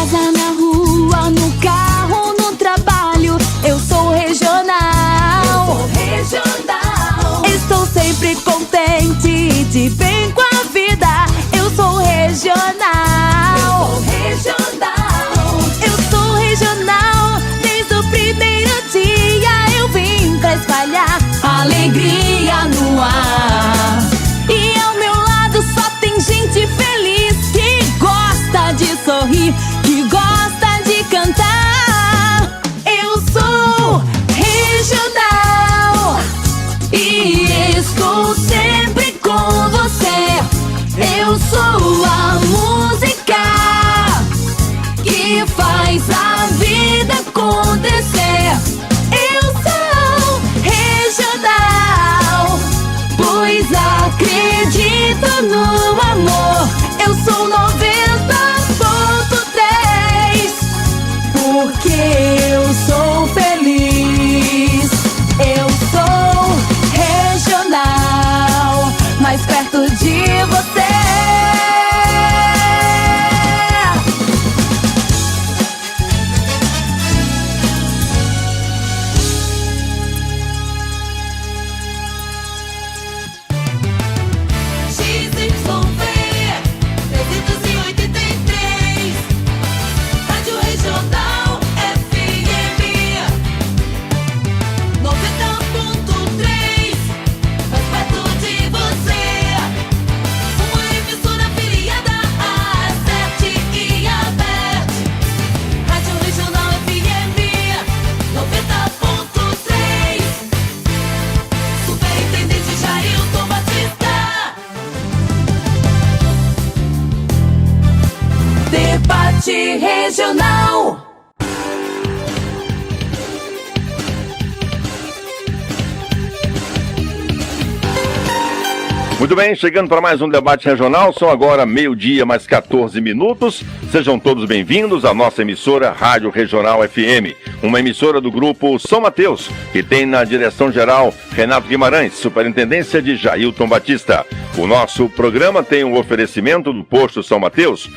casa, na rua, no carro, no trabalho, eu sou regional. Eu sou regional. Estou sempre contente e de bem com a vida. Eu sou regional. Eu sou regional. Eu sou regional. Desde o primeiro dia eu vim pra espalhar alegria no ar. E ao meu lado só tem gente feliz que gosta de sorrir, que gosta de cantar. Eu sou regional e estou sempre com você. Eu sou a música que faz a vida acontecer. Eu sou regional, pois acredito no amor. Eu sou 90.3, porque eu sou feliz. Eu sou regional, mais perto de você. Debate regional. Muito bem, chegando para mais um debate regional, são agora 12:00 mais 14 minutos. Sejam todos bem-vindos à nossa emissora Rádio Regional FM, uma emissora do grupo São Mateus, que tem na direção-geral Renato Guimarães, superintendência de Jailton Batista. O nosso programa tem um oferecimento do Posto São Mateus,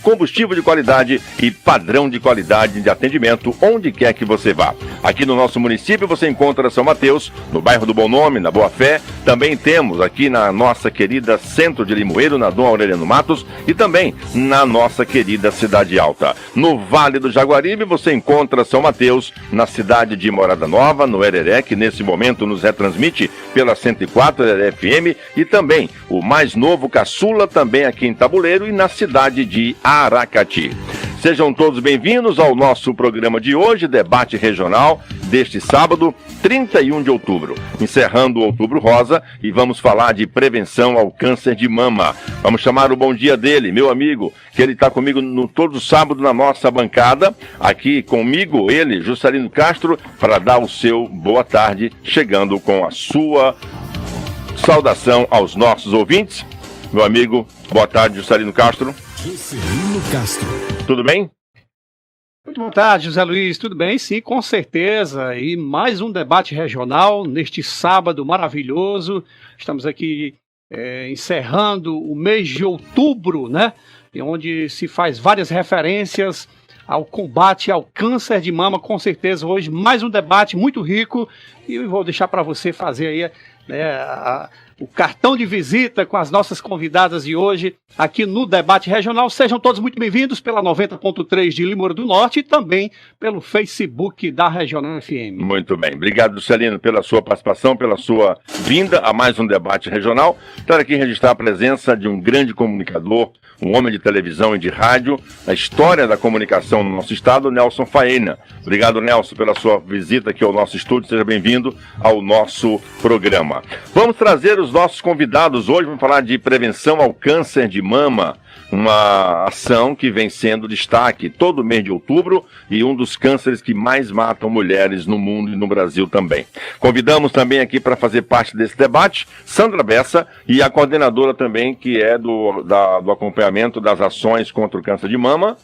combustível de qualidade e padrão de qualidade de atendimento onde quer que você vá. Aqui no nosso município você encontra São Mateus, no bairro do Bom Nome, na Boa Fé. Também temos aqui na nossa querida Centro de Limoeiro, na Dom Aureliano Matos, e também na nossa querida Cidade Alta. No Vale do Jaguaribe você encontra São Mateus, na cidade de Morada Nova, no Hereré, que nesse momento nos retransmite pela 104 Hereré FM, e também o mais novo Caçula, também aqui em Tabuleiro e na cidade de Aracati. Sejam todos bem-vindos ao nosso programa de hoje, Debate Regional, deste sábado, 31 de outubro, encerrando o Outubro Rosa, e vamos falar de prevenção ao câncer de mama. Vamos chamar o bom dia dele, meu amigo, que ele está comigo todo sábado na nossa bancada, aqui comigo, ele, Juscelino Castro, para dar o seu boa tarde, chegando com a sua saudação aos nossos ouvintes. Meu amigo, boa tarde, Juscelino Castro. Juscelino Castro. Tudo bem? Muito boa tarde, José Luiz. Tudo bem? Sim, com certeza. E mais um debate regional neste sábado maravilhoso. Estamos aqui encerrando o mês de outubro, né? Onde se faz várias referências ao combate ao câncer de mama. Com certeza, hoje mais um debate muito rico. E eu vou deixar para você fazer aí o cartão de visita com as nossas convidadas de hoje aqui no Debate Regional. Sejam todos muito bem-vindos pela 90.3 de Limoeiro do Norte e também pelo Facebook da Regional FM. Muito bem. Obrigado, Juscelino, pela sua participação, pela sua vinda a mais um Debate Regional. Quero aqui registrar a presença de um grande comunicador, um homem de televisão e de rádio, na história da comunicação no nosso estado, Nelson Faena. Obrigado, Nelson, pela sua visita aqui ao nosso estúdio. Seja bem-vindo ao nosso programa. Vamos trazer os nossos convidados hoje. Vamos falar de prevenção ao câncer de mama, uma ação que vem sendo destaque todo mês de outubro e um dos cânceres que mais matam mulheres no mundo e no Brasil também. Convidamos também aqui para fazer parte desse debate Sandra Bessa e a coordenadora também, que é do acompanhamento das ações contra o câncer de mama,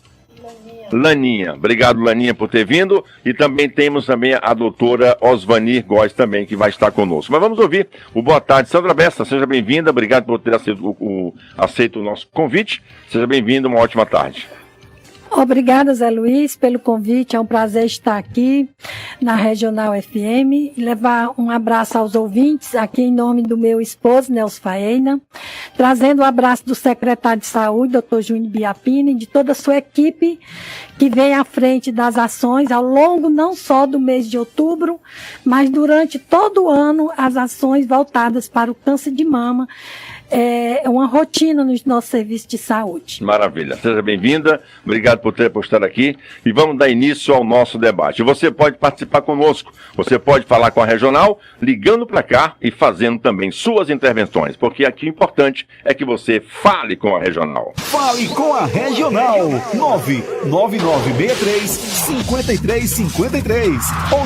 Laninha. Obrigado, Laninha, por ter vindo. E também temos a doutora Osvanir Góes também, que vai estar conosco. Mas vamos ouvir o boa tarde. Sandra Bessa, seja bem-vinda. Obrigado por ter aceito o nosso convite. Seja bem-vinda, uma ótima tarde. Obrigada, Zé Luiz, pelo convite. É um prazer estar aqui na Regional FM e levar um abraço aos ouvintes, aqui em nome do meu esposo, Nelson Faena, trazendo o abraço do secretário de Saúde, Dr. Júnior Biapini, e de toda a sua equipe que vem à frente das ações ao longo não só do mês de outubro, mas durante todo o ano, as ações voltadas para o câncer de mama. É uma rotina nos nossos serviços de saúde. Maravilha. Seja bem-vinda. Obrigado por estar aqui. E vamos dar início ao nosso debate. Você pode participar conosco. Você pode falar com a Regional, ligando para cá e fazendo também suas intervenções. Porque aqui o importante é que você fale com a Regional. Fale com a Regional. 99963-5353 ou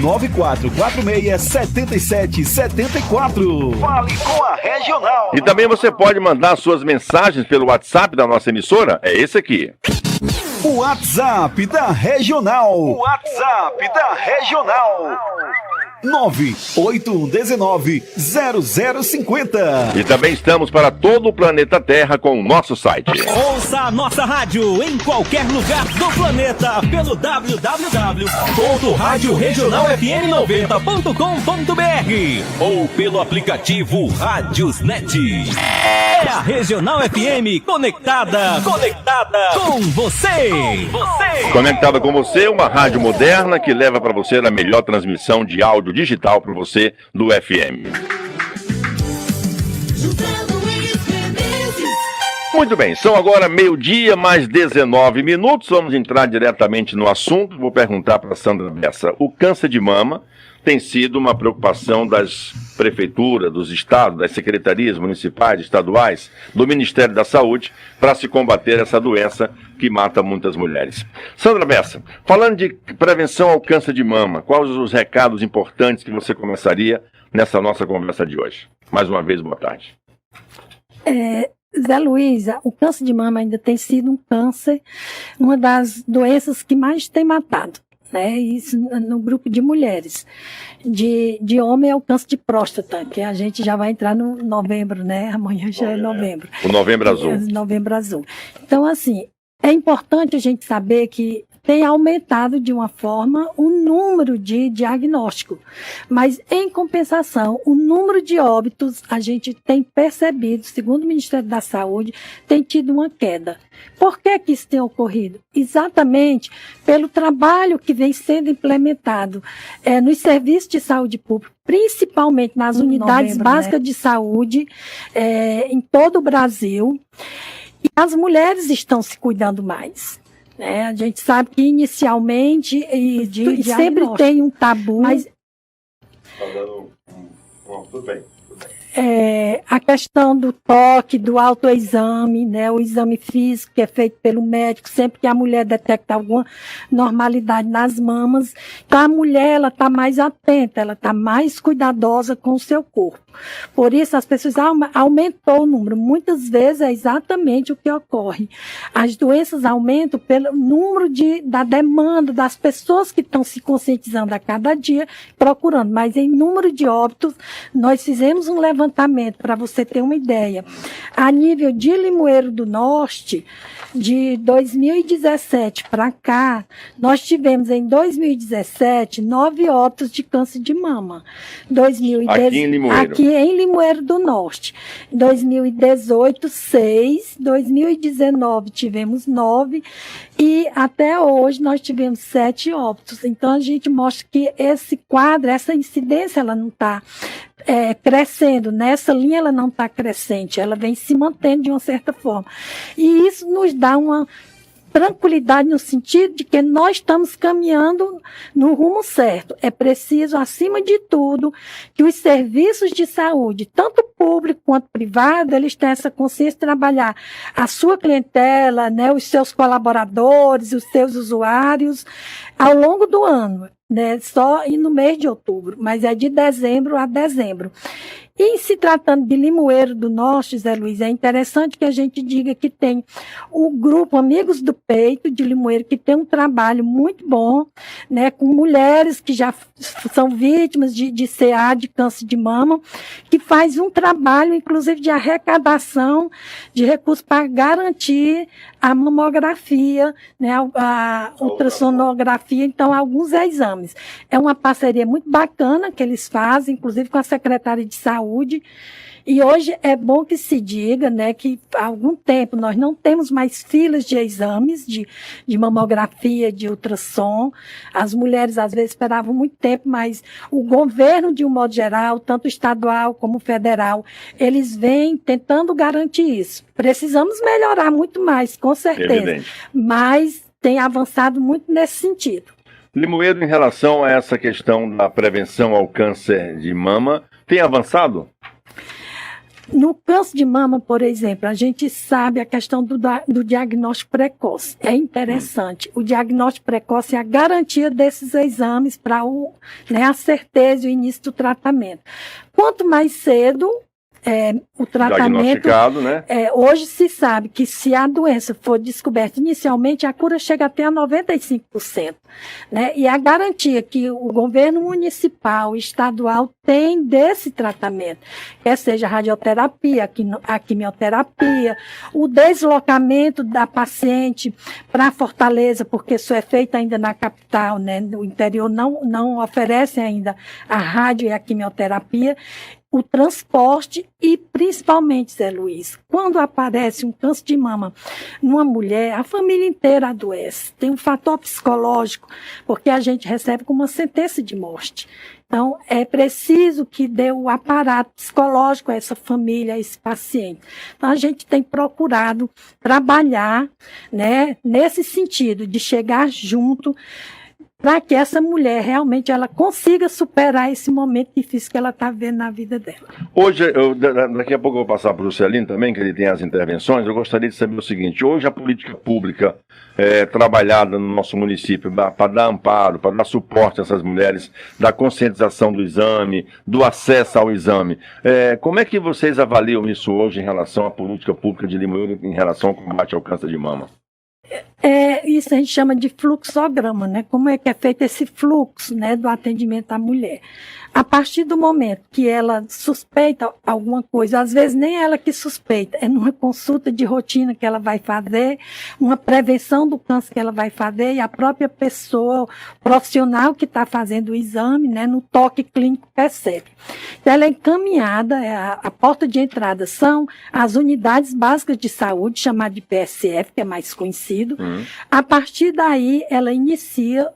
99446-7774. Fale com a Regional. E também você pode mandar suas mensagens pelo WhatsApp da nossa emissora. É esse aqui. O WhatsApp da Regional. O WhatsApp da Regional. 981190050. E também estamos para todo o planeta Terra com o nosso site. Ouça a nossa rádio em qualquer lugar do planeta pelo www.radioregionalfm90.com.br ou pelo aplicativo Rádiosnet. É a Regional FM conectada com você. Conectada com você, uma rádio moderna que leva para você a melhor transmissão de áudio digital para você do FM. Muito bem, são agora 12h mais 19 minutos. Vamos entrar diretamente no assunto. Vou perguntar para a Sandra Bessa. O câncer de mama tem sido uma preocupação das prefeituras, dos estados, das secretarias municipais, estaduais, do Ministério da Saúde, para se combater essa doença que mata muitas mulheres. Sandra Bessa, falando de prevenção ao câncer de mama, quais os recados importantes que você começaria nessa nossa conversa de hoje? Mais uma vez, boa tarde. Zé Luiz, o câncer de mama ainda tem sido um câncer, uma das doenças que mais tem matado. Né, isso no grupo de mulheres. De homem é o câncer de próstata, que a gente já vai entrar no novembro, né? Amanhã já é novembro. O Novembro Azul. Novembro Azul. Então, assim, é importante a gente saber que tem aumentado de uma forma o número de diagnóstico. Mas, em compensação, o número de óbitos, a gente tem percebido, segundo o Ministério da Saúde, tem tido uma queda. Por que isso tem ocorrido? Exatamente pelo trabalho que vem sendo implementado nos serviços de saúde pública, principalmente nas unidades básicas de saúde em todo o Brasil. E as mulheres estão se cuidando mais. A gente sabe que inicialmente sempre tem um tabu, mas tudo bem. A questão do toque, do autoexame, né, o exame físico que é feito pelo médico, sempre que a mulher detecta alguma normalidade nas mamas, então a mulher ela está mais atenta, ela está mais cuidadosa com o seu corpo. Por isso as pessoas aumentou o número. Muitas vezes é exatamente o que ocorre. As doenças aumentam pelo número da demanda das pessoas que estão se conscientizando a cada dia, procurando. Mas em número de óbitos, nós fizemos um levantamento para você ter uma ideia. A nível de Limoeiro do Norte, de 2017 para cá, nós tivemos em 2017 9 óbitos de câncer de mama. Aqui em Limoeiro. Aqui em Limoeiro do Norte. Em 2018, 6. 2019 tivemos 9. E até hoje nós tivemos 7 óbitos. Então a gente mostra que esse quadro, essa incidência, ela não está crescendo, nessa linha ela não está crescente, ela vem se mantendo de uma certa forma. E isso nos dá uma tranquilidade no sentido de que nós estamos caminhando no rumo certo. É preciso, acima de tudo, que os serviços de saúde, tanto público quanto privado, eles tenham essa consciência de trabalhar a sua clientela, né, os seus colaboradores, os seus usuários, ao longo do ano. né, só no mês de outubro, mas é de dezembro a dezembro. E se tratando de Limoeiro do Norte, Zé Luiz, é interessante que a gente diga que tem o grupo Amigos do Peito de Limoeiro, que tem um trabalho muito bom, né, com mulheres que já são vítimas de CA, de câncer de mama, que faz um trabalho, inclusive, de arrecadação de recursos para garantir a mamografia, né, a ultrassonografia, então, alguns exames. É uma parceria muito bacana que eles fazem, inclusive com a Secretaria de Saúde, e hoje é bom que se diga, né, que há algum tempo nós não temos mais filas de exames de mamografia, de ultrassom. As mulheres às vezes esperavam muito tempo, mas o governo, de um modo geral, tanto estadual como federal, eles vêm tentando garantir isso. Precisamos melhorar muito mais, com certeza, Evidente. mas tem avançado muito nesse sentido. Limoeiro, em relação a essa questão da prevenção ao câncer de mama, tem avançado? No câncer de mama, por exemplo, a gente sabe a questão do diagnóstico precoce. É interessante. O diagnóstico precoce é a garantia desses exames para a certeza e o início do tratamento. Quanto mais cedo o tratamento, né? Hoje se sabe que se a doença for descoberta inicialmente, a cura chega até a 95%. Né? E a garantia que o governo municipal e estadual tem desse tratamento, quer seja a radioterapia, a quimioterapia, o deslocamento da paciente para Fortaleza, porque isso é feito ainda na capital, né? No interior não oferece ainda a rádio e a quimioterapia, o transporte e, principalmente, Zé Luiz, quando aparece um câncer de mama numa mulher, a família inteira adoece. Tem um fator psicológico, porque a gente recebe como uma sentença de morte. Então, é preciso que dê o aparato psicológico a essa família, a esse paciente. Então, a gente tem procurado trabalhar, né, nesse sentido, de chegar junto, para que essa mulher realmente ela consiga superar esse momento difícil que ela está vendo na vida dela. Hoje, daqui a pouco eu vou passar para o Celino também, que ele tem as intervenções. Eu gostaria de saber o seguinte: hoje a política pública trabalhada no nosso município para dar amparo, para dar suporte a essas mulheres, da conscientização do exame, do acesso ao exame. Como é que vocês avaliam isso hoje em relação à política pública de Limoeiro, em relação ao combate ao câncer de mama? Isso a gente chama de fluxograma, né? Como é que é feito esse fluxo, né, do atendimento à mulher? A partir do momento que ela suspeita alguma coisa, às vezes nem ela que suspeita, é numa consulta de rotina que ela vai fazer, uma prevenção do câncer que ela vai fazer, e a própria pessoa, profissional que está fazendo o exame, né, no toque clínico percebe. Então, ela é encaminhada, a porta de entrada são as unidades básicas de saúde, chamada de PSF, que é mais conhecido. A partir daí, ela inicia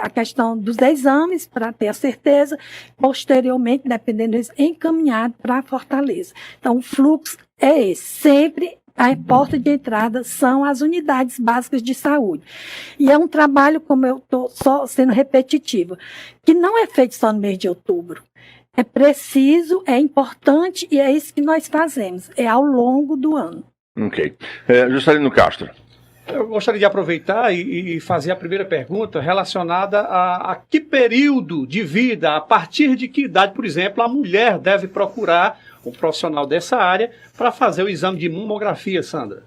a questão dos exames para ter a certeza, posteriormente, dependendo deles, encaminhado para a Fortaleza. Então, o fluxo é esse, sempre a porta de entrada são as unidades básicas de saúde. E é um trabalho, como eu estou só sendo repetitiva, que não é feito só no mês de outubro. É preciso, é importante e é isso que nós fazemos, é ao longo do ano. Ok. Juscelino Castro. Eu gostaria de aproveitar e fazer a primeira pergunta relacionada a que período de vida, a partir de que idade, por exemplo, a mulher deve procurar um profissional dessa área para fazer o exame de mamografia, Sandra?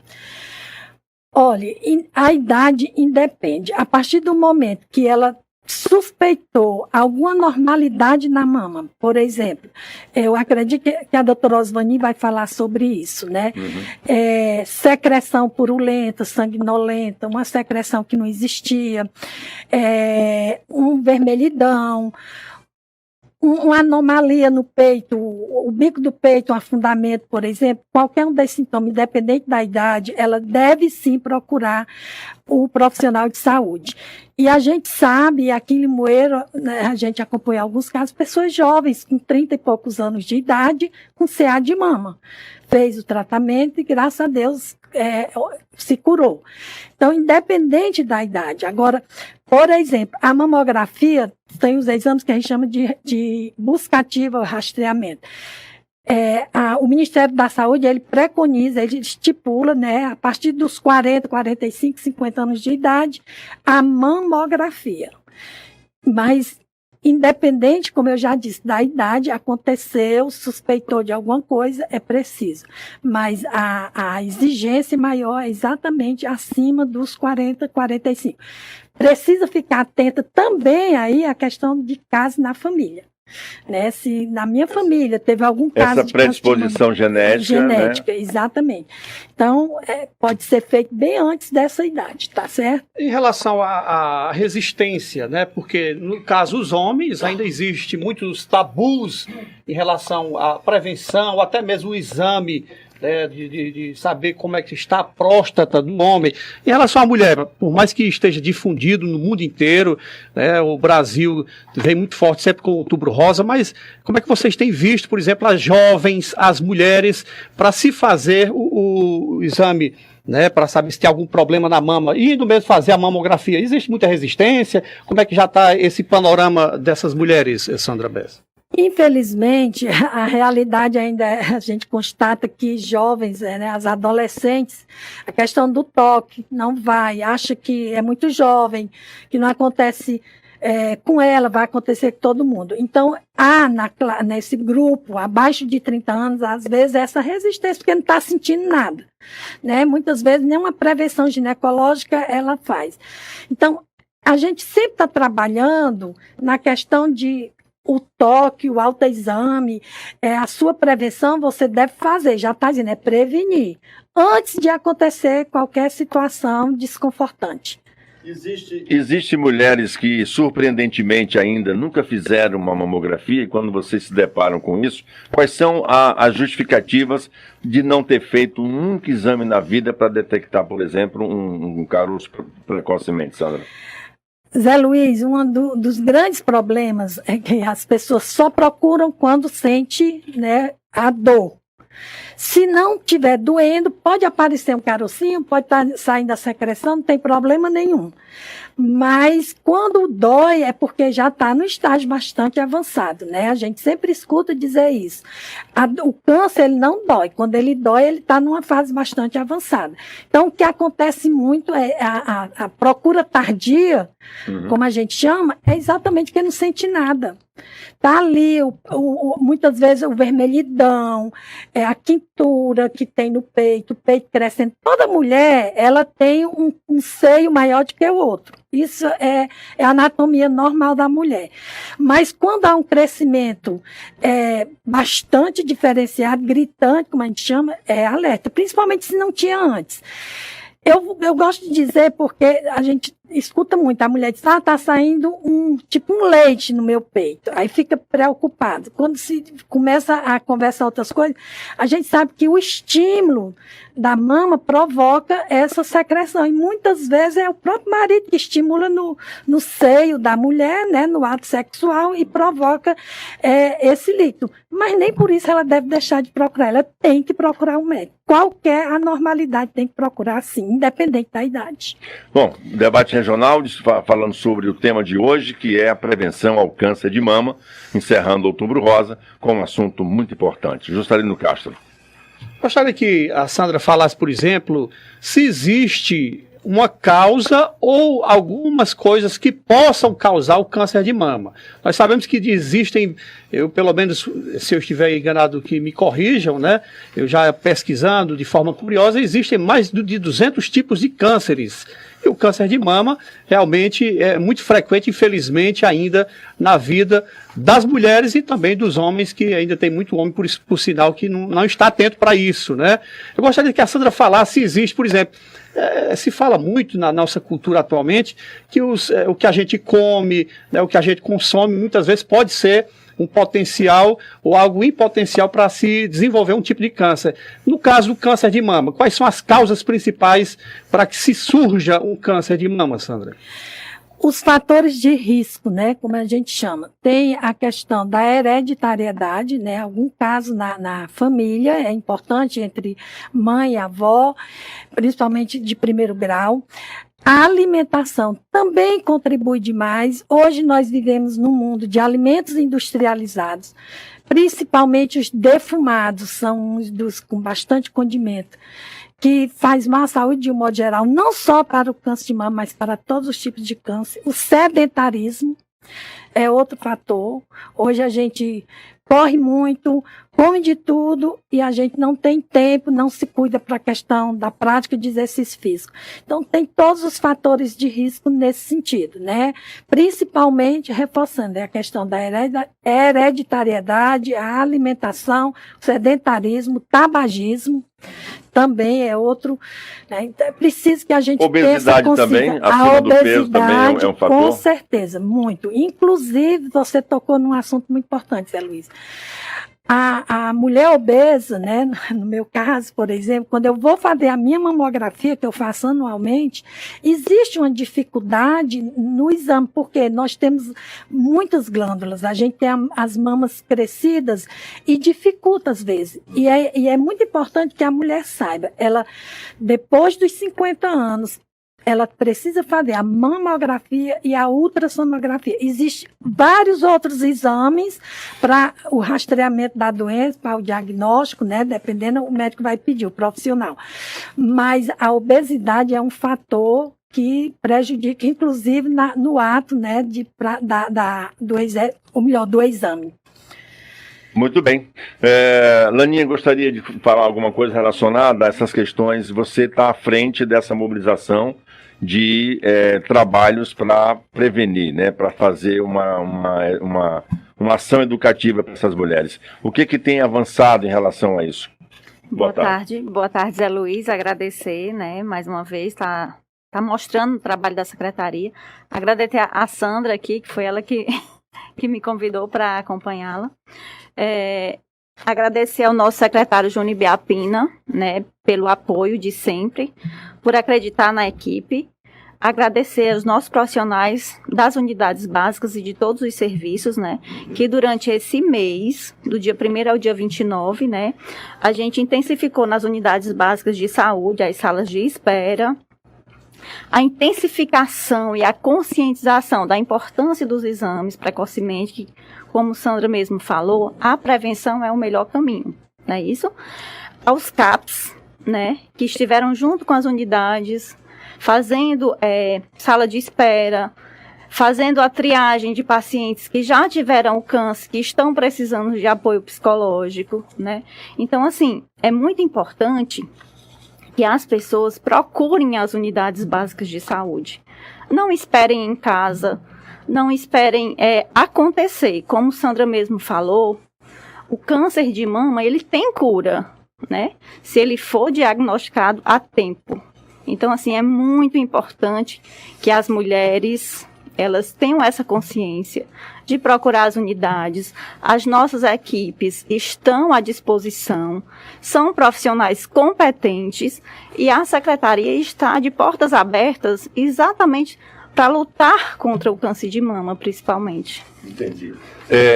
Olha, a idade independe. A partir do momento que ela suspeitou alguma normalidade na mama, por exemplo, eu acredito que a doutora Osvani vai falar sobre isso, né? Secreção purulenta, sanguinolenta, uma secreção que não existia, vermelhidão, uma anomalia no peito, o bico do peito, um afundamento, por exemplo, qualquer um desses sintomas, independente da idade, ela deve sim procurar o profissional de saúde. E a gente sabe, aqui em Limoeiro, né, a gente acompanha alguns casos, pessoas jovens, com 30 e poucos anos de idade, com CA de mama. Fez o tratamento e, graças a Deus, se curou. Então, independente da idade. Agora, por exemplo, a mamografia tem os exames que a gente chama de busca ativa, rastreamento. O Ministério da Saúde, ele preconiza, ele estipula, né, a partir dos 40, 45, 50 anos de idade, a mamografia. Mas, independente, como eu já disse, da idade, aconteceu, suspeitou de alguma coisa, é preciso. Mas a exigência maior é exatamente acima dos 40, 45. Precisa ficar atenta também aí à questão de caso na família. Né? Se na minha família teve algum caso essa predisposição genética, né? Exatamente. Então, pode ser feito bem antes dessa idade, tá certo? Em relação à resistência, né? Porque no caso os homens ainda existe muitos tabus em relação à prevenção, até mesmo o exame, né, de saber como é que está a próstata do homem. Em relação à mulher, por mais que esteja difundido no mundo inteiro, né, o Brasil vem muito forte sempre com o Outubro Rosa, mas como é que vocês têm visto, por exemplo, as jovens, as mulheres, para se fazer o exame, né, para saber se tem algum problema na mama, e indo mesmo fazer a mamografia? Existe muita resistência? Como é que já está esse panorama dessas mulheres, Sandra Bessa? Infelizmente, a realidade ainda a gente constata que jovens, né, as adolescentes, a questão do toque não vai, acha que é muito jovem, que não acontece com ela, vai acontecer com todo mundo. Então, há nesse grupo, abaixo de 30 anos, às vezes, essa resistência, porque não está sentindo nada. Né? Muitas vezes, nenhuma prevenção ginecológica ela faz. Então, a gente sempre está trabalhando na questão de o toque, o autoexame, a sua prevenção você deve fazer, já está dizendo, é prevenir, antes de acontecer qualquer situação desconfortante. Existem mulheres que, surpreendentemente ainda, nunca fizeram uma mamografia, e quando vocês se deparam com isso, quais são as justificativas de não ter feito um único exame na vida para detectar, por exemplo, um caroço precocemente, Sandra? Zé Luiz, dos grandes problemas é que as pessoas só procuram quando sente, né, a dor. Se não estiver doendo, pode aparecer um carocinho, pode estar saindo a secreção, não tem problema nenhum. Mas quando dói é porque já está no estágio bastante avançado, né? A gente sempre escuta dizer isso. O câncer, ele não dói. Quando ele dói, ele está numa fase bastante avançada. Então, o que acontece muito é a procura tardia, como a gente chama, é exatamente que não sente nada. Está ali, muitas vezes, o vermelhidão, a quintura que tem no peito, o peito crescendo. Toda mulher, ela tem um seio maior do que o outro. Isso é a anatomia normal da mulher. Mas quando há um crescimento bastante diferenciado, gritante, como a gente chama, é alerta. Principalmente se não tinha antes. Eu gosto de dizer porque a gente escuta muito, a mulher diz, está saindo um leite no meu peito. Aí fica preocupado. Quando se começa a conversar outras coisas, a gente sabe que o estímulo da mama provoca essa secreção. E muitas vezes é o próprio marido que estimula no seio da mulher, né, no ato sexual, e provoca esse líquido. Mas nem por isso ela deve deixar de procurar. Ela tem que procurar um médico. Qualquer anormalidade tem que procurar, sim, independente da idade. Bom, debate regional, falando sobre o tema de hoje, que é a prevenção ao câncer de mama, encerrando o Outubro Rosa, com um assunto muito importante. Juscelino Castro. Gostaria que a Sandra falasse, por exemplo, se existe uma causa ou algumas coisas que possam causar o câncer de mama. Nós sabemos que existem, eu pelo menos, se eu estiver enganado, que me corrijam, né? Eu já pesquisando de forma curiosa, existem mais de 200 tipos de cânceres. E o câncer de mama realmente é muito frequente, infelizmente, ainda na vida das mulheres e também dos homens, que ainda tem muito homem, por sinal, que não está atento para isso, né? Eu gostaria que a Sandra falasse se existe, por exemplo, se fala muito na nossa cultura atualmente que o que a gente come, né, o que a gente consome, muitas vezes pode ser um potencial ou algo impotencial para se desenvolver um tipo de câncer. No caso do câncer de mama, quais são as causas principais para que se surja um câncer de mama, Sandra? Os fatores de risco, né, como a gente chama, tem a questão da hereditariedade, né, algum caso na família, é importante entre mãe e avó, principalmente de primeiro grau. A alimentação também contribui demais. Hoje nós vivemos num mundo de alimentos industrializados, principalmente os defumados, são uns dos com bastante condimento, que faz mal à saúde de um modo geral, não só para o câncer de mama, mas para todos os tipos de câncer. O sedentarismo, é outro fator. Hoje a gente corre muito, come de tudo e a gente não tem tempo, não se cuida para a questão da prática de exercício físico. Então, tem todos os fatores de risco nesse sentido, né? Principalmente, reforçando, a questão da hereditariedade, a alimentação, o sedentarismo, o tabagismo, também é outro, né? Então, é preciso que a gente obesidade também, acima do peso também é um fator? Com certeza, muito. Inclusive, você tocou num assunto muito importante, Zé Luiz. A mulher obesa, né, no meu caso, por exemplo, quando eu vou fazer a minha mamografia, que eu faço anualmente, existe uma dificuldade no exame, porque nós temos muitas glândulas, a gente tem as mamas crescidas e dificulta às vezes. E é muito importante que a mulher saiba, ela, depois dos 50 anos, ela precisa fazer a mamografia e a ultrassonografia. Existem vários outros exames para o rastreamento da doença, para o diagnóstico, né? Dependendo, o médico vai pedir, o profissional. Mas a obesidade é um fator que prejudica, inclusive, no ato, né, do exame. Muito bem. Laninha, gostaria de falar alguma coisa relacionada a essas questões. Você está à frente dessa mobilização de trabalhos para prevenir, né, para fazer uma ação educativa para essas mulheres. O que tem avançado em relação a isso? Boa tarde, Zé Luiz. Agradecer, né, mais uma vez, está mostrando o trabalho da secretaria. Agradecer a Sandra aqui, que foi ela que me convidou para acompanhá-la. Agradecer ao nosso secretário Júnior Biapina, né, pelo apoio de sempre, por acreditar na equipe. Agradecer aos nossos profissionais das unidades básicas e de todos os serviços, né, que durante esse mês, do dia 1º ao dia 29, né, a gente intensificou nas unidades básicas de saúde, as salas de espera, a intensificação e a conscientização da importância dos exames precocemente, que, como Sandra mesmo falou, a prevenção é o melhor caminho, não é isso? Aos CAPs, né, que estiveram junto com as unidades, fazendo sala de espera, fazendo a triagem de pacientes que já tiveram o câncer, que estão precisando de apoio psicológico, né? Então, assim, é muito importante que as pessoas procurem as unidades básicas de saúde. Não esperem em casa, não esperem acontecer. Como Sandra mesmo falou, o câncer de mama, ele tem cura, né? Se ele for diagnosticado a tempo. Então, assim, é muito importante que as mulheres, elas tenham essa consciência de procurar as unidades. As nossas equipes estão à disposição, são profissionais competentes e a secretaria está de portas abertas exatamente para lutar contra o câncer de mama, principalmente. Entendi.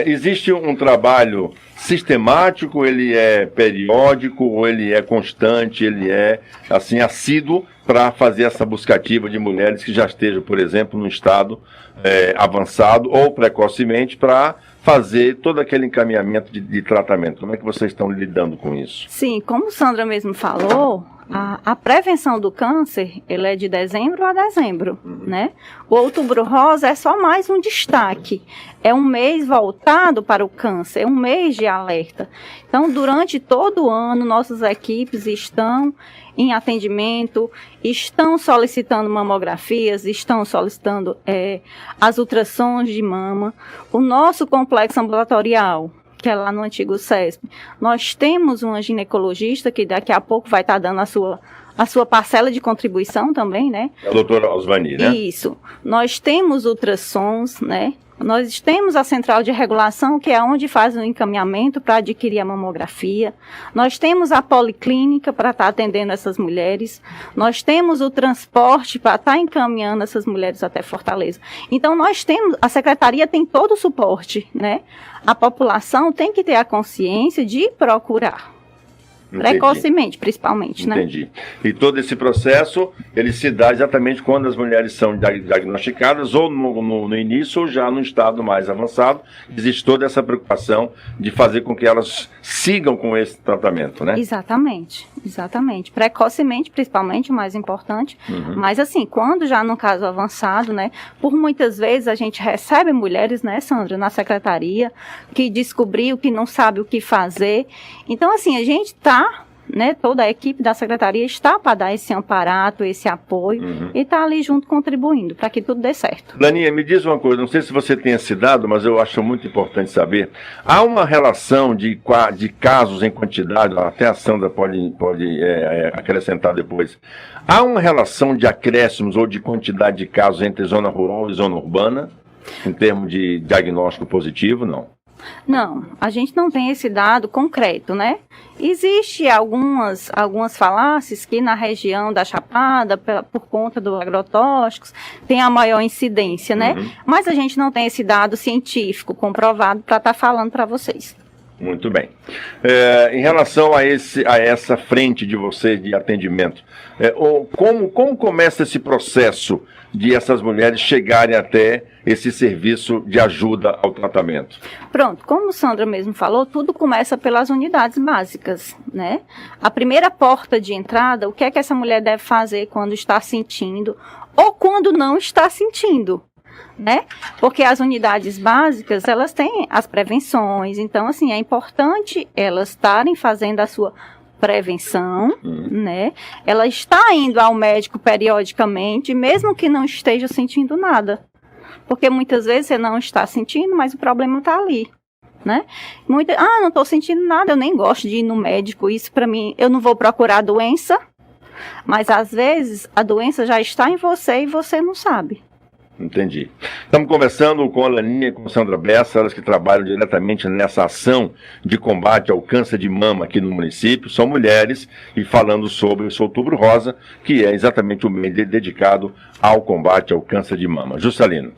Existe um trabalho sistemático, ele é periódico, ou ele é constante, ele é, assim, assíduo para fazer essa buscativa de mulheres que já estejam, por exemplo, no estado avançado ou precocemente, para fazer todo aquele encaminhamento de tratamento? Como é que vocês estão lidando com isso? Sim, como Sandra mesmo falou, a prevenção do câncer, ele é de dezembro a dezembro, né? O Outubro Rosa é só mais um destaque. É um mês voltado para o câncer, é um mês de alerta. Então, durante todo o ano, nossas equipes estão em atendimento, estão solicitando mamografias, estão solicitando as ultrassons de mama. O nosso complexo ambulatorial, que é lá no antigo CESP, nós temos uma ginecologista que daqui a pouco vai estar dando a sua parcela de contribuição também, né? É a doutora Osvani, né? Isso. Nós temos ultrassons, né? Nós temos a central de regulação, que é onde faz o encaminhamento para adquirir a mamografia. Nós temos a policlínica para estar atendendo essas mulheres. Nós temos o transporte para estar encaminhando essas mulheres até Fortaleza. Então, a secretaria tem todo o suporte, né? A população tem que ter a consciência de procurar. Precocemente, principalmente, né? Entendi. E todo esse processo, ele se dá exatamente quando as mulheres são diagnosticadas, ou no início, ou já no estado mais avançado. Existe toda essa preocupação de fazer com que elas sigam com esse tratamento, né? Exatamente. Precocemente, principalmente, o mais importante. Mas assim, quando já no caso avançado, né? Por muitas vezes a gente recebe mulheres, né, Sandra, na secretaria, que descobriu que não sabe o que fazer. Então, assim, a gente está, né, toda a equipe da secretaria está para dar esse amparato, esse apoio, e está ali junto contribuindo para que tudo dê certo. Laninha, me diz uma coisa, não sei se você tem esse dado, mas eu acho muito importante saber. Há uma relação de casos em quantidade, até a Sandra pode acrescentar depois. Há uma relação de acréscimos ou de quantidade de casos entre zona rural e zona urbana, em termos de diagnóstico positivo, não? Não, a gente não tem esse dado concreto, né? Existe algumas falácias que na região da Chapada, por conta dos agrotóxicos, tem a maior incidência, né? Mas a gente não tem esse dado científico comprovado para estar falando para vocês. Muito bem. Em relação a essa frente de vocês de atendimento, como começa esse processo de essas mulheres chegarem até esse serviço de ajuda ao tratamento? Pronto, como Sandra mesmo falou, tudo começa pelas unidades básicas, né? A primeira porta de entrada, o que é que essa mulher deve fazer quando está sentindo ou quando não está sentindo, né? Porque as unidades básicas, elas têm as prevenções, então, assim, é importante elas estarem fazendo a sua prevenção, né? Ela está indo ao médico periodicamente, mesmo que não esteja sentindo nada. Porque muitas vezes você não está sentindo, mas o problema está ali, né? Não estou sentindo nada, eu nem gosto de ir no médico, isso para mim, eu não vou procurar a doença, mas às vezes a doença já está em você e você não sabe. Entendi. Estamos conversando com a Laninha e com a Sandra Bessa, elas que trabalham diretamente nessa ação de combate ao câncer de mama aqui no município. São mulheres e falando sobre esse Outubro Rosa, que é exatamente o mês dedicado ao combate ao câncer de mama. Juscelino.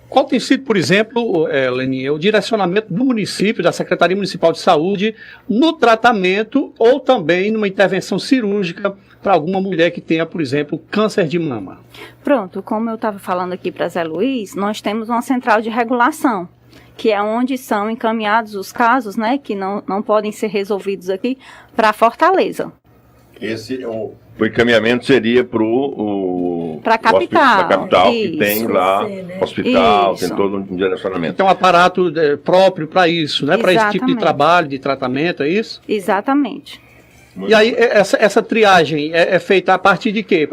Qual tem sido, por exemplo, Laninha, o direcionamento do município, da Secretaria Municipal de Saúde, no tratamento ou também numa intervenção cirúrgica para alguma mulher que tenha, por exemplo, câncer de mama? Pronto, como eu estava falando aqui para Zé Luiz, nós temos uma central de regulação, que é onde são encaminhados os casos, né, que não podem ser resolvidos aqui, para Fortaleza. O encaminhamento seria para a capital, isso, que tem lá hospital, isso. Tem todo um direcionamento. Tem um aparato próprio para isso, né? Para esse tipo de trabalho, de tratamento, é isso? Exatamente. E aí, essa triagem é feita a partir de quê?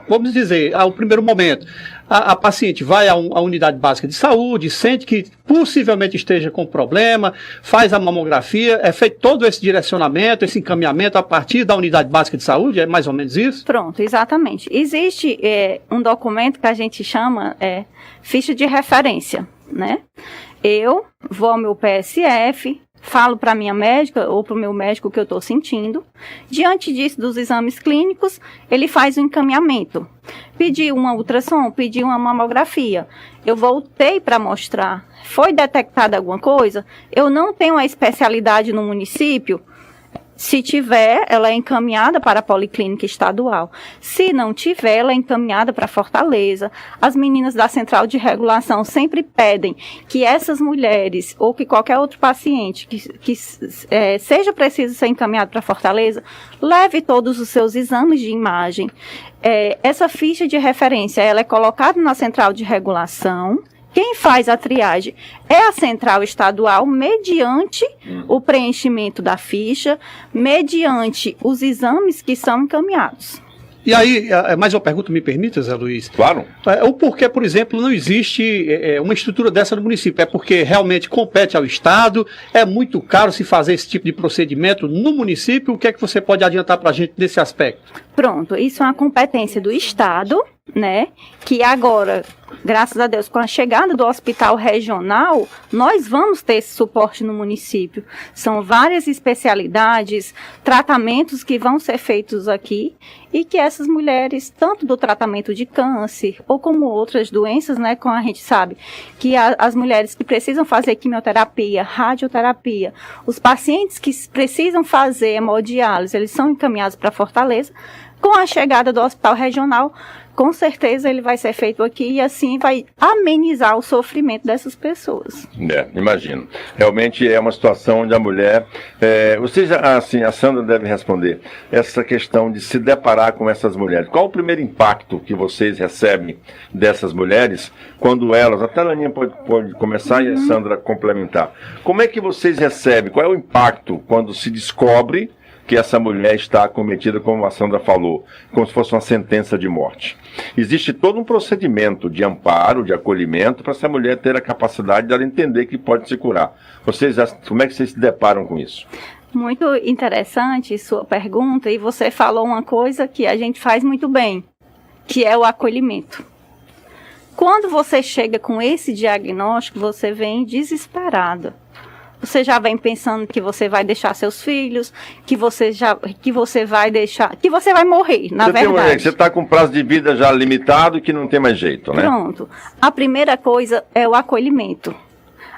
Vamos dizer, ao primeiro momento, a paciente vai à unidade básica de saúde, sente que possivelmente esteja com problema, faz a mamografia, é feito todo esse direcionamento, esse encaminhamento a partir da unidade básica de saúde, é mais ou menos isso? Pronto, exatamente. Existe um documento que a gente chama ficha de referência, né? Eu vou ao meu PSF, falo para a minha médica ou para o meu médico o que eu estou sentindo. Diante disso, dos exames clínicos, ele faz o encaminhamento. Pediu uma ultrassom, pediu uma mamografia. Eu voltei para mostrar. Foi detectada alguma coisa? Eu não tenho a especialidade no município. Se tiver, ela é encaminhada para a Policlínica Estadual. Se não tiver, ela é encaminhada para Fortaleza. As meninas da Central de Regulação sempre pedem que essas mulheres, ou que qualquer outro paciente que seja preciso ser encaminhado para Fortaleza, leve todos os seus exames de imagem. Essa ficha de referência, ela é colocada na Central de Regulação. Quem faz a triagem é a central estadual, mediante o preenchimento da ficha, mediante os exames que são encaminhados. E aí, mais uma pergunta, me permite, Zé Luiz? Claro. O porquê, por exemplo, não existe uma estrutura dessa no município? É porque realmente compete ao Estado? É muito caro se fazer esse tipo de procedimento no município? O que é que você pode adiantar para a gente nesse aspecto? Pronto, isso é uma competência do Estado, né? Que agora, graças a Deus, com a chegada do hospital regional, nós vamos ter esse suporte no município. São várias especialidades, tratamentos que vão ser feitos aqui e que essas mulheres, tanto do tratamento de câncer ou como outras doenças, né? Como a gente sabe, que as mulheres que precisam fazer quimioterapia, radioterapia, os pacientes que precisam fazer hemodiálise, eles são encaminhados para Fortaleza. Com a chegada do hospital regional, com certeza ele vai ser feito aqui e assim vai amenizar o sofrimento dessas pessoas. Imagino. Realmente é uma situação onde a mulher... vocês, assim, a Sandra deve responder, essa questão de se deparar com essas mulheres. Qual o primeiro impacto que vocês recebem dessas mulheres quando elas... Até a Laninha pode começar e a Sandra complementar. Como é que vocês recebem? Qual é o impacto quando se descobre que essa mulher está acometida, como a Sandra falou, como se fosse uma sentença de morte? Existe todo um procedimento de amparo, de acolhimento, para essa mulher ter a capacidade de ela entender que pode se curar. Como é que vocês se deparam com isso? Muito interessante sua pergunta, e você falou uma coisa que a gente faz muito bem, que é o acolhimento. Quando você chega com esse diagnóstico, você vem desesperada. Você já vem pensando que você vai deixar seus filhos, que você vai morrer, na verdade. Você está com prazo de vida já limitado e que não tem mais jeito, né? Pronto. A primeira coisa é o acolhimento.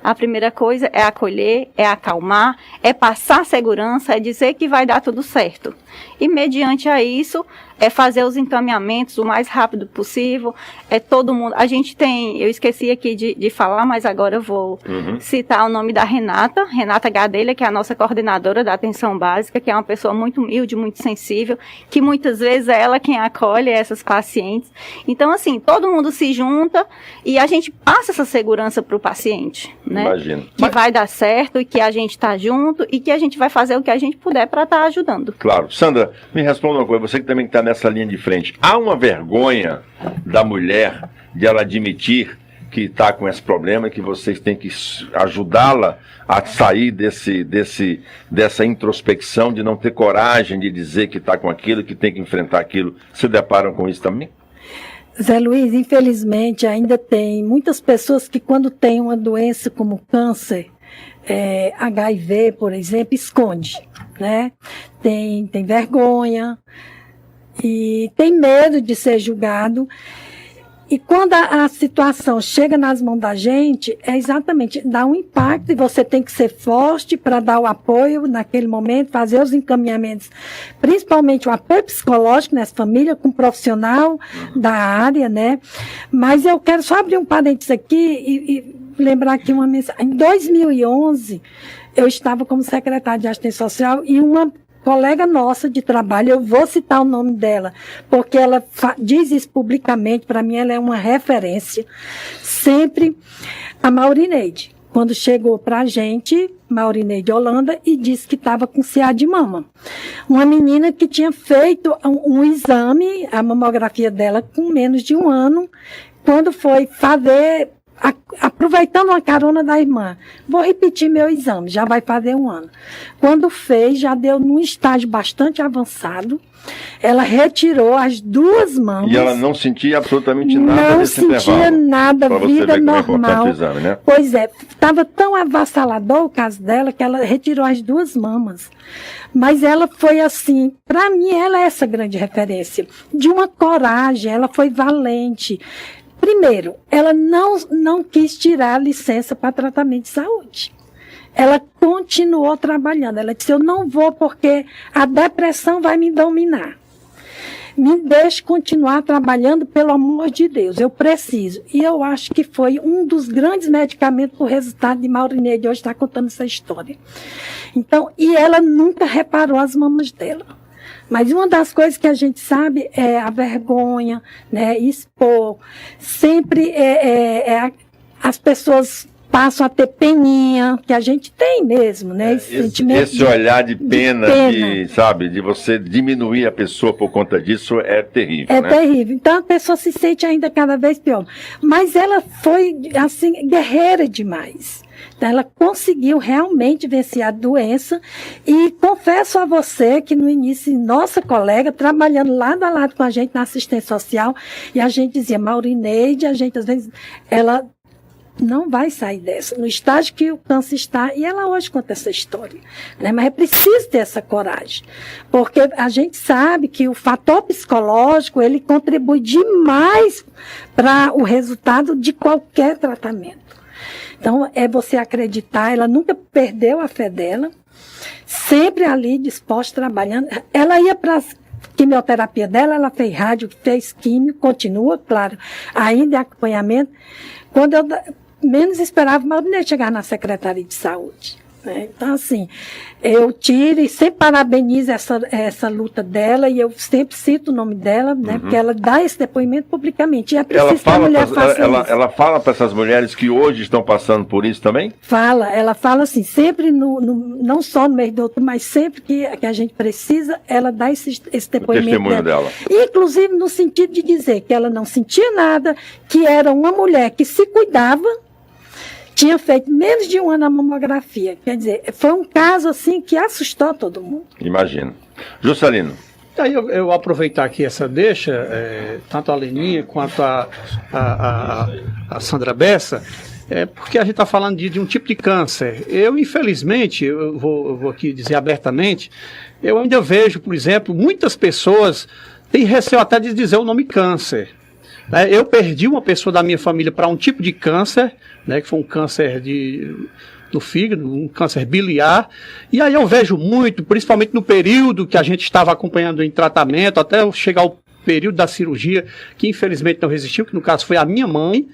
A primeira coisa é acolher, é acalmar, é passar segurança, é dizer que vai dar tudo certo. E mediante a isso, é fazer os encaminhamentos o mais rápido possível. É todo mundo. A gente tem, eu esqueci aqui de falar, mas agora eu vou citar o nome da Renata Gadelha, que é a nossa coordenadora da atenção básica, que é uma pessoa muito humilde, muito sensível, que muitas vezes é ela quem acolhe essas pacientes. Então, assim, todo mundo se junta e a gente passa essa segurança para o paciente, né? Imagino. Que vai dar certo e que a gente está junto e que a gente vai fazer o que a gente puder para estar ajudando. Claro. Sandra, me responda uma coisa, você que também está nessa linha de frente. Há uma vergonha da mulher de ela admitir que está com esse problema e que vocês têm que ajudá-la a sair dessa introspecção, de não ter coragem de dizer que está com aquilo, que tem que enfrentar aquilo? Se deparam com isso também? Zé Luiz, infelizmente ainda tem muitas pessoas que quando tem uma doença como câncer, HIV, por exemplo, esconde, né? Tem vergonha e tem medo de ser julgado. E quando a situação chega nas mãos da gente, é exatamente, dá um impacto e você tem que ser forte para dar o apoio naquele momento, fazer os encaminhamentos, principalmente o apoio psicológico nessa família, com um profissional da área, né? Mas eu quero só abrir um parênteses aqui e lembrar aqui uma mensagem. Em 2011, eu estava como secretária de assistência social e uma colega nossa de trabalho, eu vou citar o nome dela, porque ela diz isso publicamente, para mim ela é uma referência, sempre, a Maurineide. Quando chegou para a gente, Maurineide Holanda, e disse que estava com CA de mama. Uma menina que tinha feito um exame, a mamografia dela com menos de 1 ano, quando foi fazer... aproveitando uma carona da irmã, vou repetir meu exame, já vai fazer 1 ano. Quando fez, já deu num estágio bastante avançado, ela retirou as 2 mamas. E ela não sentia absolutamente nada nesse intervalo. Não sentia nada, vida normal. É exame, né? Pois é, estava tão avassalador o caso dela que ela retirou as 2 mamas. Mas ela foi assim, para mim ela é essa grande referência, de uma coragem, ela foi valente. Primeiro, ela não quis tirar a licença para tratamento de saúde. Ela continuou trabalhando. Ela disse, eu não vou porque a depressão vai me dominar. Me deixe continuar trabalhando, pelo amor de Deus, eu preciso. E eu acho que foi um dos grandes medicamentos para o resultado de Maurineide hoje estar contando essa história. Então, e ela nunca reparou as mamas dela. Mas uma das coisas que a gente sabe é a vergonha, né, expor. Sempre as pessoas passam a ter peninha, que a gente tem mesmo, né? Esse olhar de pena. De você diminuir a pessoa por conta disso é terrível, né? É terrível. Então a pessoa se sente ainda cada vez pior. Mas ela foi, assim, guerreira demais. Então, ela conseguiu realmente vencer a doença e confesso a você que no início, nossa colega, trabalhando lado a lado com a gente na assistência social, e a gente dizia, Maurineide, a gente às vezes, ela não vai sair dessa, no estágio que o câncer está, e ela hoje conta essa história, né? Mas é preciso ter essa coragem, porque a gente sabe que o fator psicológico, ele contribui demais para o resultado de qualquer tratamento. Então, é você acreditar, ela nunca perdeu a fé dela, sempre ali disposta, trabalhando, ela ia para quimioterapia dela, ela fez rádio, fez químio, continua, claro, ainda em acompanhamento. Quando eu menos esperava, mas eu nem chegar na Secretaria de Saúde. Né? Então, assim, eu tiro e sempre parabenizo essa luta dela, e eu sempre cito o nome dela, né? Porque ela dá esse depoimento publicamente. E é preciso que a mulher faça isso. Ela fala para essas mulheres que hoje estão passando por isso também? Ela fala assim, sempre, não só no mês do outubro, mas sempre que a gente precisa, ela dá esse depoimento. O testemunho dela. Inclusive no sentido de dizer que ela não sentia nada, que era uma mulher que se cuidava, tinha feito menos de um ano a mamografia. Quer dizer, foi um caso assim que assustou todo mundo. Imagino. Juscelino. Aí eu aproveitar aqui essa deixa, tanto a Leninha quanto a Sandra Bessa, porque a gente está falando de um tipo de câncer. Eu, infelizmente, eu vou aqui dizer abertamente, eu ainda vejo, por exemplo, muitas pessoas têm receio até de dizer o nome câncer. Eu perdi uma pessoa da minha família para um tipo de câncer, né, que foi um câncer do fígado, um câncer biliar, e aí eu vejo muito, principalmente no período que a gente estava acompanhando em tratamento, até chegar ao período da cirurgia, que infelizmente não resistiu, que no caso foi a minha mãe.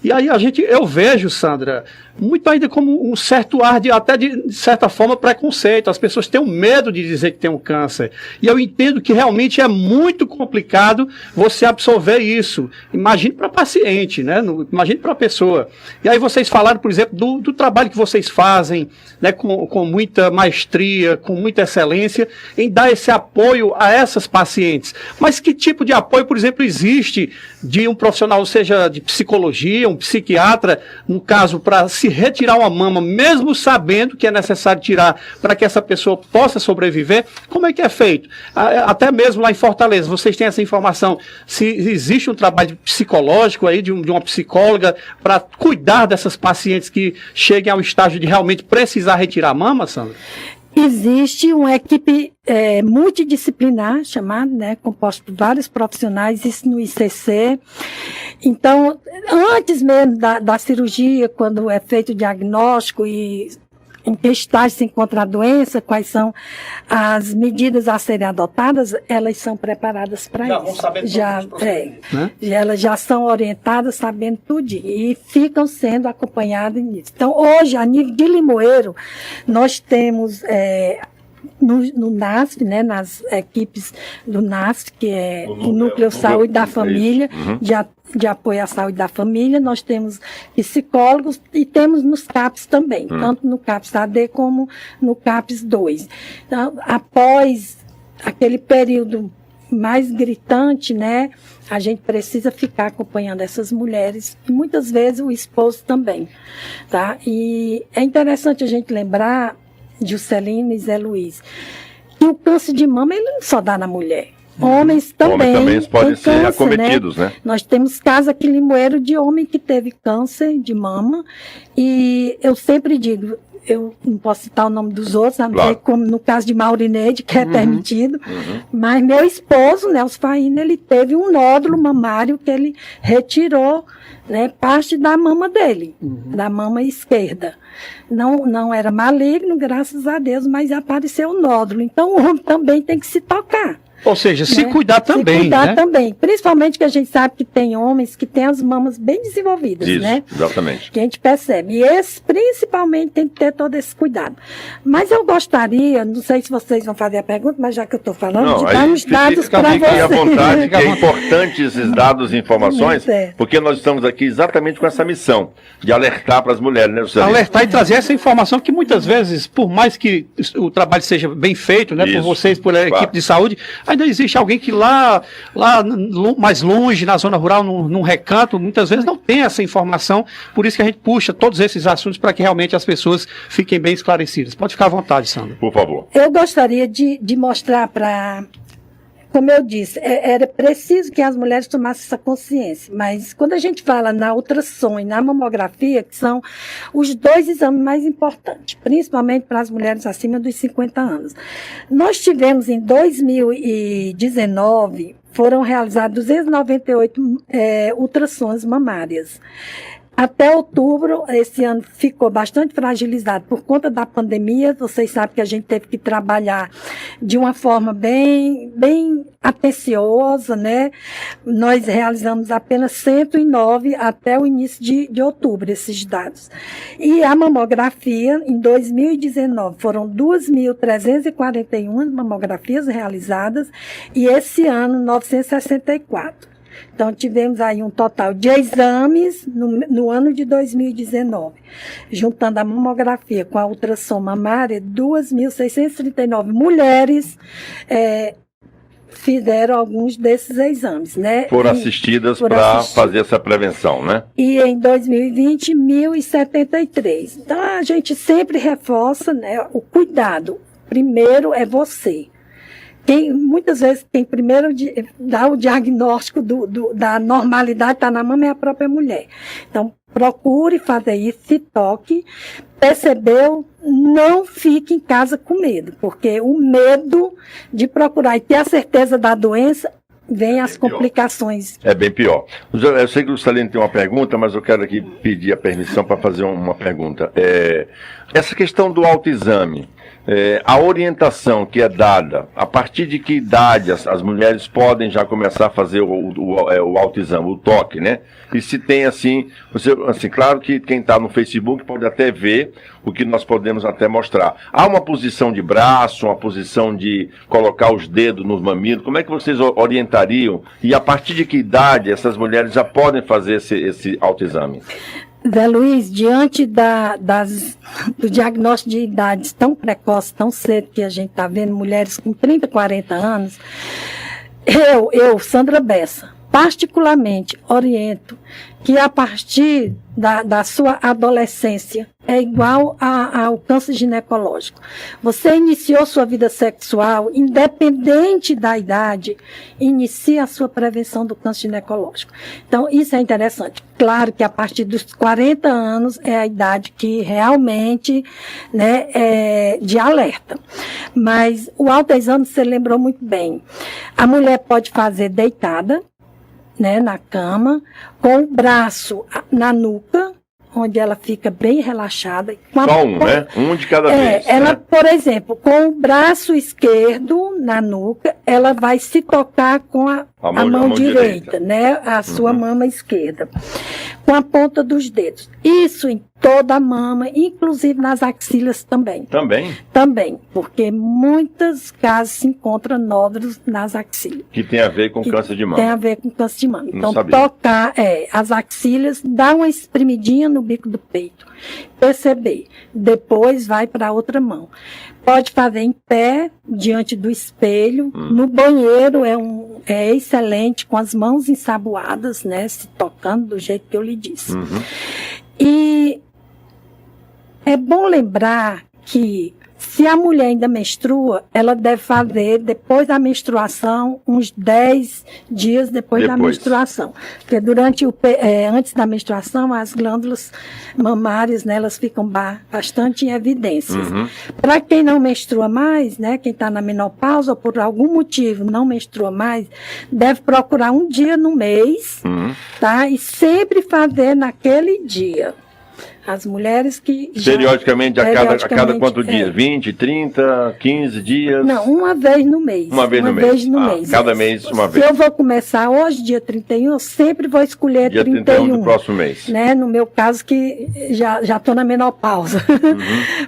E aí eu vejo, Sandra, muito ainda como um certo ar até de certa forma, preconceito. As pessoas têm um medo de dizer que tem um câncer. E eu entendo que realmente é muito complicado você absorver isso. Imagine para paciente, né? Imagine para a pessoa. E aí vocês falaram, por exemplo, do trabalho que vocês fazem, né, com muita maestria, com muita excelência, em dar esse apoio a essas pacientes. Mas que tipo de apoio, por exemplo, existe de um profissional, seja de psicologia, um psiquiatra, no caso, para se retirar uma mama, mesmo sabendo que é necessário tirar para que essa pessoa possa sobreviver? Como é que é feito? Até mesmo lá em Fortaleza, vocês têm essa informação, se existe um trabalho psicológico aí, de uma psicóloga, para cuidar dessas pacientes que cheguem ao estágio de realmente precisar retirar a mama, Sandra? Existe uma equipe multidisciplinar, chamada, né, composta por vários profissionais, isso no ICC. Então, antes mesmo da cirurgia, quando é feito o diagnóstico e em que estágio se encontra a doença, quais são as medidas a serem adotadas, elas são preparadas para isso. Elas já são orientadas sabendo tudo e ficam sendo acompanhadas nisso. Então, hoje, a nível de Limoeiro, nós temos no NASF, né, nas equipes do NASF, que é o Núcleo Saúde da Família, de apoio à saúde da família, nós temos psicólogos e temos nos CAPs também, tanto no CAPs AD como no CAPs 2. Então, após aquele período mais gritante, né, a gente precisa ficar acompanhando essas mulheres, e muitas vezes o esposo também, tá? E é interessante a gente lembrar, Juscelino e Zé Luiz, que o câncer de mama, ele não só dá na mulher. Homens também podem ser acometidos, né? Nós temos casos aqui em Limoeiro de homem que teve câncer de mama, e eu sempre digo, eu não posso citar o nome dos outros, a não ser como no caso de Maurineide, que é permitido, mas meu esposo, Nelson Faína, ele teve um nódulo mamário que ele retirou, né, parte da mama dele, da mama esquerda. Não era maligno, graças a Deus, mas apareceu o nódulo. Então o homem também tem que se tocar. Ou seja, se cuidar também, se cuidar, né? também. Principalmente que a gente sabe que tem homens que têm as mamas bem desenvolvidas, isso, né? Exatamente. Que a gente percebe. E esse, principalmente, tem que ter todo esse cuidado. Mas eu gostaria, não sei se vocês vão fazer a pergunta, mas já que eu estou falando, de dar uns dados para vocês. Fiquem à vontade, que é importante esses dados e informações, porque nós estamos aqui exatamente com essa missão, de alertar para as mulheres, né, Juscelino? Alertar e trazer essa informação que muitas vezes, por mais que o trabalho seja bem feito, né, por vocês, por a equipe de saúde, Ainda existe alguém que mais longe, na zona rural, num recanto, muitas vezes não tem essa informação, por isso que a gente puxa todos esses assuntos para que realmente as pessoas fiquem bem esclarecidas. Pode ficar à vontade, Sandra. Por favor. Eu gostaria de mostrar como eu disse, era preciso que as mulheres tomassem essa consciência, mas quando a gente fala na ultrassom e na mamografia, que são os 2 exames mais importantes, principalmente para as mulheres acima dos 50 anos, nós tivemos em 2019, foram realizados 298 ultrassons mamárias. Até outubro, esse ano ficou bastante fragilizado por conta da pandemia. Vocês sabem que a gente teve que trabalhar de uma forma bem atenciosa, né? Nós realizamos apenas 109 até o início de outubro, esses dados. E a mamografia, em 2019, foram 2.341 mamografias realizadas e esse ano, 964. Então, tivemos aí um total de exames no ano de 2019, juntando a mamografia com a ultrassom mamária, 2.639 mulheres fizeram alguns desses exames, né? Foram assistidas para fazer essa prevenção, né? E em 2020, 1.073. Então, a gente sempre reforça, né, o cuidado. Primeiro é você. Muitas vezes, quem primeiro dá o diagnóstico da normalidade, está na mama, é a própria mulher. Então, procure fazer isso, se toque, percebeu, não fique em casa com medo, porque o medo de procurar e ter a certeza da doença, vem as complicações. É bem pior. Eu sei que o Salino tem uma pergunta, mas eu quero aqui pedir a permissão para fazer uma pergunta. Essa questão do autoexame, a orientação que é dada, a partir de que idade as mulheres podem já começar a fazer o autoexame, o toque, né? E se tem assim, claro que quem está no Facebook pode até ver o que nós podemos até mostrar. Há uma posição de braço, uma posição de colocar os dedos nos mamilos, como é que vocês orientariam? E a partir de que idade essas mulheres já podem fazer esse autoexame? Zé Luiz, diante do diagnóstico de idades tão precoces, tão cedo, que a gente está vendo mulheres com 30, 40 anos, eu, Sandra Bessa, particularmente oriento que a partir da sua adolescência é igual ao câncer ginecológico. Você iniciou sua vida sexual, independente da idade, inicia a sua prevenção do câncer ginecológico. Então, isso é interessante. Claro que a partir dos 40 anos é a idade que realmente, né, é de alerta. Mas o autoexame, você lembrou muito bem. A mulher pode fazer deitada, né, na cama, com o braço na nuca, onde ela fica bem relaxada. Só né? Um de cada vez. Ela, por exemplo, com o braço esquerdo na nuca, ela vai se tocar com a mão direita, né? A sua mama esquerda, com a ponta dos dedos. Isso em toda a mama, inclusive nas axilas também. Também, porque em muitos casos se encontram nódulos nas axilas. Que tem a ver com câncer de mama. Tem a ver com câncer de mama. Então, tocar as axilas, dá uma espremidinha no bico do peito, perceber. Depois vai para a outra mão. Pode fazer em pé, diante do espelho. No banheiro é excelente, com as mãos ensaboadas, né? Se tocando do jeito que eu lhe disse. E é bom lembrar que se a mulher ainda menstrua, ela deve fazer, depois da menstruação, uns 10 dias depois da menstruação. Porque antes da menstruação, as glândulas mamárias, né, elas ficam bastante em evidência. Para quem não menstrua mais, né, quem está na menopausa ou por algum motivo não menstrua mais, deve procurar um dia no mês, tá? E sempre fazer naquele dia. As mulheres que... Periodicamente, a cada quanto dia? 20, 30, 15 dias? Não, uma vez no mês. Uma vez no mês. Cada mês, uma vez. Se eu vou começar hoje, dia 31, eu sempre vou escolher dia 31 do próximo mês. Né? No meu caso, que já estou na menopausa.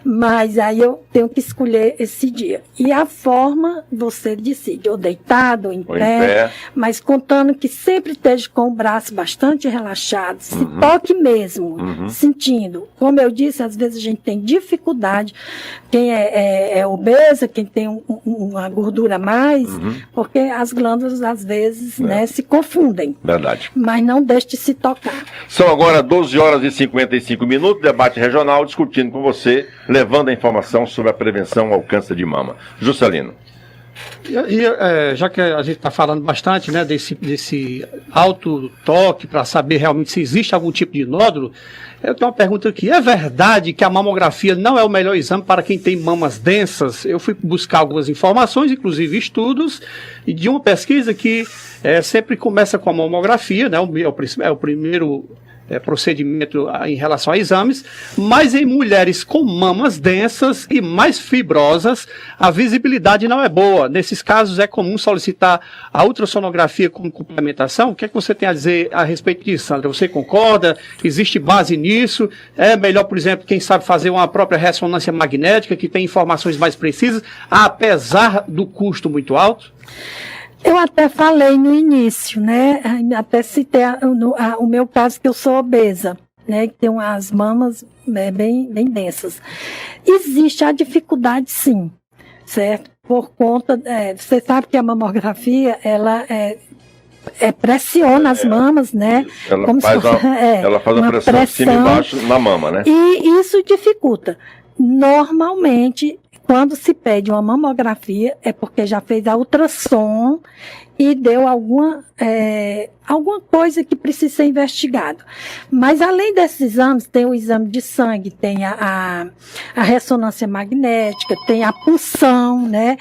Mas aí eu tenho que escolher esse dia. E a forma, você decide, ou deitado, ou em pé, mas contando que sempre esteja com o braço bastante relaxado, se toque mesmo, sentindo. corrigindo. Como eu disse, às vezes a gente tem dificuldade, quem é obesa, quem tem uma gordura a mais, porque as glândulas, às vezes, né, se confundem. Verdade. Mas não deixe de se tocar. São agora 12 horas e 55 minutos, debate regional, discutindo com você, levando a informação sobre a prevenção ao câncer de mama. Juscelino. Já que a gente está falando bastante, né, desse autotoque para saber realmente se existe algum tipo de nódulo, eu tenho uma pergunta aqui. É verdade que a mamografia não é o melhor exame para quem tem mamas densas? Eu fui buscar algumas informações, inclusive estudos, e de uma pesquisa que sempre começa com a mamografia, né, é o primeiro procedimento em relação a exames, mas em mulheres com mamas densas e mais fibrosas, a visibilidade não é boa. Nesses casos é comum solicitar a ultrassonografia como complementação. O que é que você tem a dizer a respeito disso, Sandra? Você concorda? Existe base nisso? É melhor, por exemplo, quem sabe fazer uma própria ressonância magnética, que tem informações mais precisas, apesar do custo muito alto? Eu até falei no início, né? Até citei o meu caso, que eu sou obesa, né? Que tem as mamas bem densas. Existe a dificuldade, sim, certo? Por conta, você sabe que a mamografia, ela pressiona as mamas, né? Ela faz uma pressão de cima e embaixo na mama, né? E isso dificulta. Normalmente, quando se pede uma mamografia, é porque já fez a ultrassom e deu alguma coisa que precisa ser investigado. Mas, além desses exames, tem o exame de sangue, tem a ressonância magnética, tem a punção, né?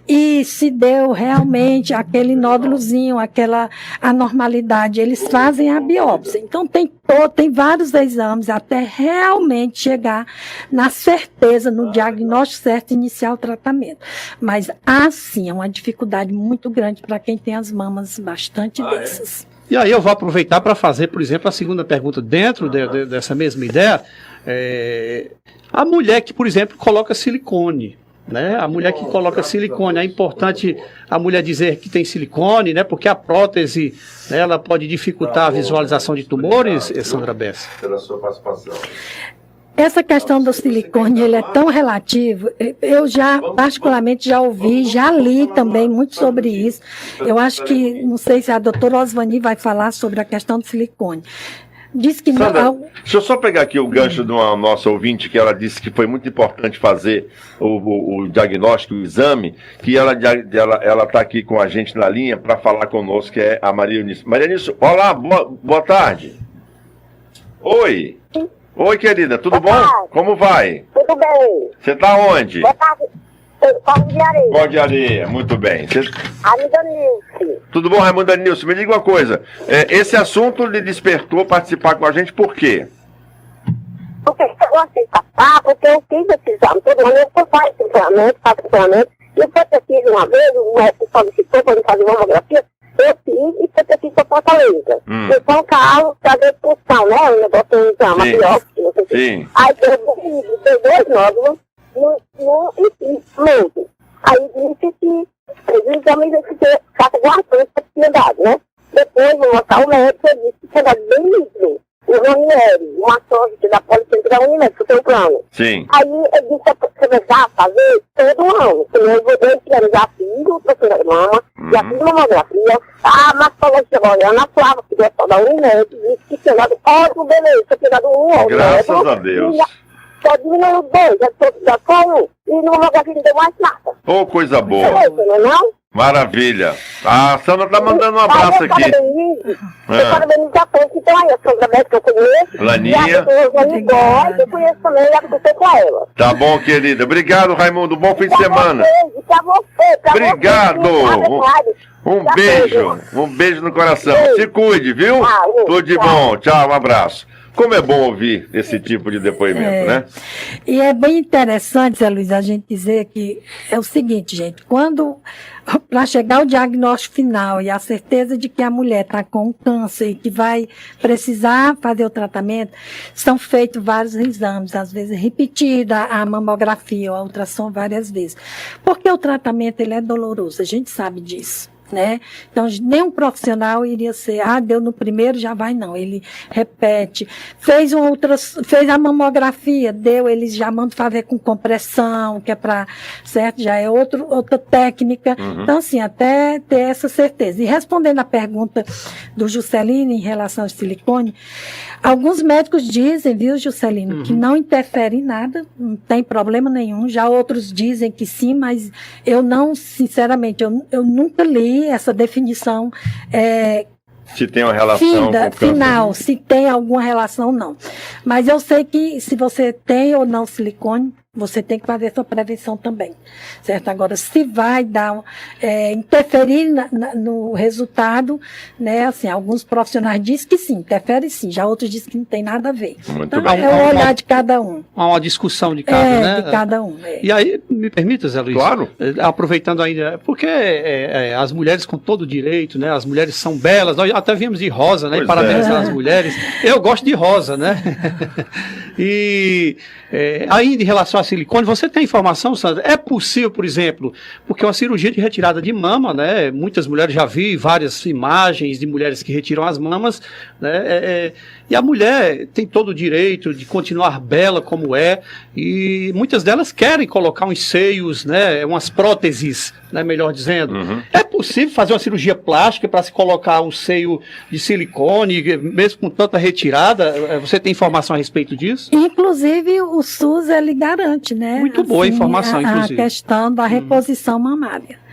E se deu realmente aquele nódulozinho, aquela anormalidade, eles fazem a biópsia. Então, tem vários exames até realmente chegar na certeza, no diagnóstico certo, iniciar o tratamento. Mas, assim, é uma dificuldade muito grande para quem tem as mamas bastante densas. E aí eu vou aproveitar para fazer, por exemplo, a segunda pergunta dentro dessa mesma ideia. A mulher que, por exemplo, coloca silicone, né? A mulher que coloca silicone, é importante a mulher dizer que tem silicone, né? Porque a prótese, né, ela pode dificultar a visualização de tumores, Sandra Bessa. Pela sua participação. Essa questão do silicone, ele é tão relativo, eu particularmente já ouvi, já li também muito sobre isso. Eu acho que, não sei se a doutora Osvani vai falar sobre a questão do silicone. Diz que Sandra, deixa eu só pegar aqui o gancho de uma nossa ouvinte, que ela disse que foi muito importante fazer o diagnóstico, o exame, que ela está aqui com a gente na linha para falar conosco, que é a Maria Eunice. Maria Eunice, olá, boa tarde. Oi. Oi, querida, tudo bom? Como vai? Tudo bem. Você está onde? Boa tarde. Pode de Areia. Pode de Areia, muito bem. Raimundo Nilce. Tudo bom, Raimundo Nilce? Me diga uma coisa, esse assunto lhe despertou participar com a gente por quê? Porque eu gostei de passar, porque eu fiz esse exame. Todo ano eu faço esse treinamento. E eu fiz uma vez, o médico solicitou para eu fazer uma mamografia. Eu fiz e foi aqui para Fortaleza. Eu São Carlos, para a expulsão, né? O negócio de uma biópsia, não sei o quê. Aí eu dei 2 nódulos no mente. Aí disse que os exames eu fiquei categoricamente para tinha dado, né? Depois, vou mostrar o médico, eu disse que tinha dado bem livre. O Ranieri, uma sorte da Policlínica da Unimed, que eu tenho plano. Sim. Aí eu disse que você vai fazer todo ano. Eu já fiz o professor da mama, já fiz mamografia, a mastologia goiana, a Flávia, que é da Unimed, disse que tinha dado ótimo, beleza, tinha dado um outro. Graças a Deus. Só diminuiu 2, já foi 1, e no mamografia não deu mais nada. Ô, coisa boa. Não? Maravilha. A Sandra tá mandando um abraço aqui. Eu parabenizo a todos que estão aí. A Sandra Bessa, que eu conheço. Laninha. E a doutora Osvani, que eu conheço também, e conversei com ela. Tá bom, querida. Obrigado, Raimundo. Bom fim de semana. Pra você. Obrigado. Um beijo. Um beijo no coração. Se cuide, viu? Tudo de bom. Tchau, um abraço. Como é bom ouvir esse tipo de depoimento, né? E é bem interessante, Zé Luiz, a gente dizer que é o seguinte, gente, para chegar ao diagnóstico final e a certeza de que a mulher está com câncer e que vai precisar fazer o tratamento, são feitos vários exames, às vezes repetida a mamografia ou a ultrassom várias vezes. Porque o tratamento ele é doloroso, a gente sabe disso. né? Então, nenhum profissional iria ser, deu no primeiro, já vai, não. Ele repete. Fez a mamografia, deu, eles já mandam fazer com compressão, que é para, certo? Já é outra técnica. Então, assim, até ter essa certeza. E respondendo a pergunta do Juscelino em relação ao silicone, alguns médicos dizem, viu, Juscelino, que não interfere em nada, não tem problema nenhum. Já outros dizem que sim, mas eu não, sinceramente, eu nunca li essa definição se tem uma relação com o câncer. Final, se tem alguma relação, não. Mas eu sei que se você tem ou não silicone, você tem que fazer sua prevenção também, certo? Agora, se vai dar, interferir no resultado, né, assim, alguns profissionais dizem que sim, interfere sim, já outros dizem que não tem nada a ver. Muito então, bem. é o olhar de cada um. Há uma discussão de cada, né? De cada um. E aí, me permita, Zé Luiz? Claro. Aproveitando ainda, porque as mulheres com todo o direito, né? As mulheres são belas, nós até viemos de rosa, né? Pois E parabenizar as mulheres. Eu gosto de rosa, né? E ainda em relação a silicone, você tem informação, Sandra? É possível, por exemplo, porque uma cirurgia de retirada de mama, né? Muitas mulheres, já vi várias imagens de mulheres que retiram as mamas, né? E a mulher tem todo o direito de continuar bela como é, e muitas delas querem colocar uns seios, né? Umas próteses, né? Melhor dizendo. É possível fazer uma cirurgia plástica para se colocar um seio de silicone, mesmo com tanta retirada? Você tem informação a respeito disso? Inclusive, o SUS, ele garante, né? Muito boa a informação, inclusive. A questão da reposição mamária.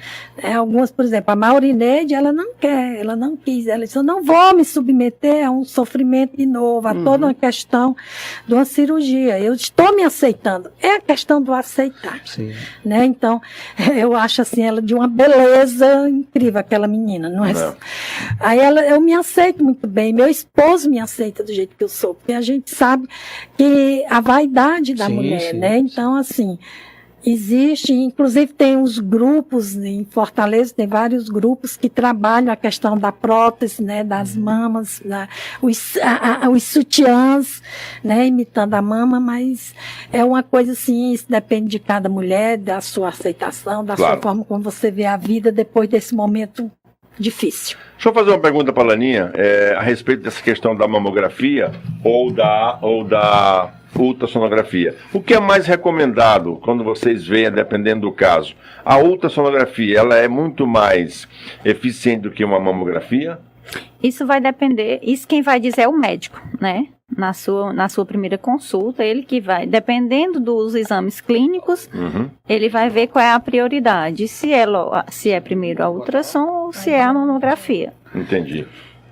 Algumas, por exemplo, a Maurineide, ela não quer, ela não quis, ela disse, eu não vou me submeter a um sofrimento de novo, a toda uma questão de uma cirurgia. Eu estou me aceitando. É a questão do aceitar. Sim. Né? Então, eu acho assim, ela de uma beleza incrível, aquela menina, não é? Aí eu me aceito muito bem, meu esposo me aceita do jeito que eu sou, porque a gente sabe que a vaidade da mulher, né? Então, assim, existe, inclusive tem uns grupos em Fortaleza, tem vários grupos que trabalham a questão da prótese, né, das mamas, os sutiãs, né, imitando a mama, mas é uma coisa assim, isso depende de cada mulher, da sua aceitação, da sua forma como você vê a vida depois desse momento difícil. Deixa eu fazer uma pergunta para a Laninha a respeito dessa questão da mamografia ou da ultrassonografia. O que é mais recomendado quando vocês veem, dependendo do caso? A ultrassonografia, ela é muito mais eficiente do que uma mamografia? Isso vai depender, isso quem vai dizer é o médico, né? Na sua primeira consulta, ele que vai, dependendo dos exames clínicos, ele vai ver qual é a prioridade, se é primeiro a ultrassom ou se é a mamografia. Entendi.